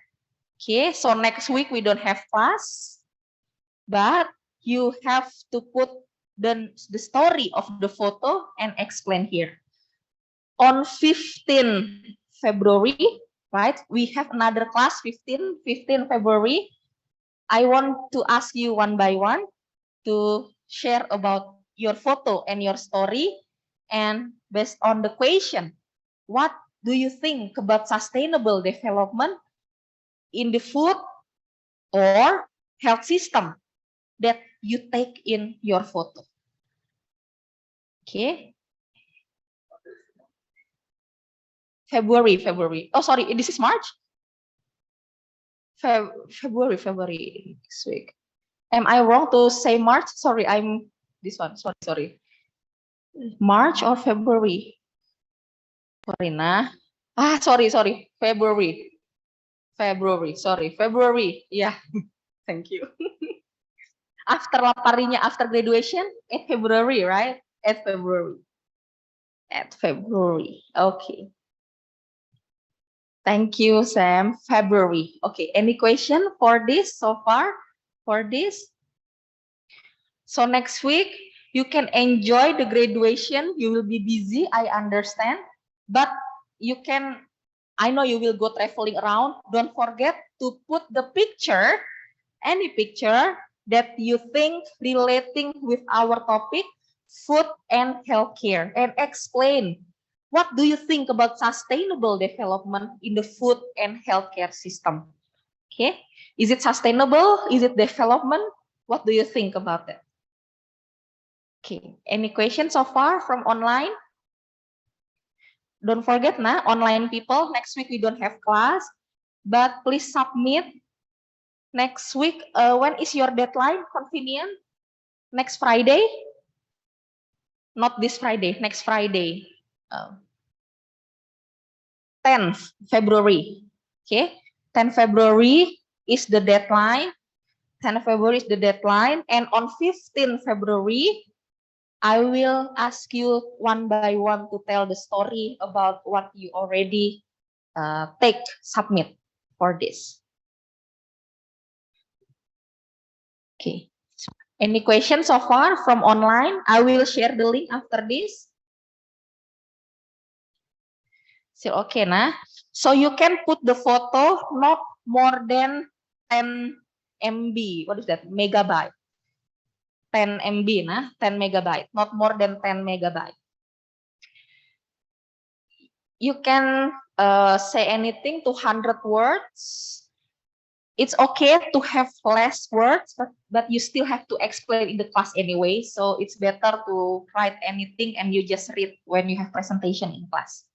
Okay, so next week we don't have class, but you have to put the story of the photo and explain here. On 15 February, right, we have another class, 15 February. I want to ask you one by one to share about your photo and your story. And based on the question, what do you think about sustainable development in the food or health system that you take in your photo? Okay. February. Oh, sorry, this is March. February next week. Am I wrong to say March? Sorry, I'm this one. Sorry. March or February? Sorry, nah. Sorry. February. Sorry, February. Yeah. Thank you. After laparinya, after graduation, at February, right? At February. Okay. Thank you, Sam. February. Okay. Any question for this so far? For this? So next week, you can enjoy the graduation. You will be busy, I understand. But you can, I know you will go traveling around. Don't forget to put the picture, any picture that you think relating with our topic, food and healthcare, and explain what do you think about sustainable development in the food and healthcare system. Okay, is it sustainable? Is it development? What do you think about that? Okay, any questions so far from online? Don't forget, online people, next week we don't have class, but please submit next week. When is your deadline convenient? Next Friday? Not this Friday, next Friday. 10th February. Okay, 10 February is the deadline. 10 February is the deadline. And on 15 February, I will ask you one by one to tell the story about what you already submit for this. Okay. Any questions so far from online? I will share the link after this. Still okay, nah? So you can put the photo not more than 10 MB. What is that? Megabyte. 10 MB, 10 megabyte, not more than 10 megabyte. You can say anything to 100 words. It's okay to have less words, but you still have to explain in the class anyway. So it's better to write anything and you just read when you have presentation in class.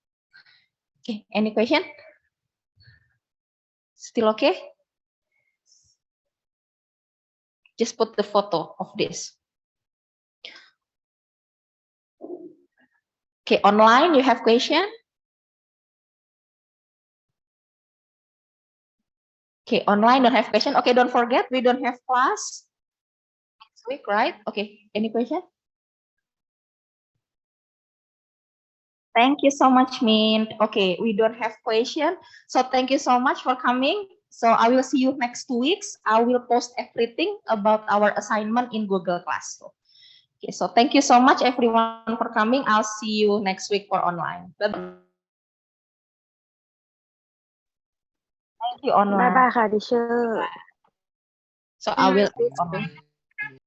Okay, any question? Still okay? Just put the photo of this. Okay, online, you have question? Okay, online don't have question. Okay, don't forget we don't have class next week, right? Okay, any question? Thank you so much, Mint. Okay, we don't have question. So thank you so much for coming. So I will see you next 2 weeks. I will post everything about our assignment in Google Classroom. Okay, so thank you so much everyone for coming. I'll see you next week for online. Bye-bye. Thank you, online. บ๊ายบายค่ะดิเชอร์ So I will online.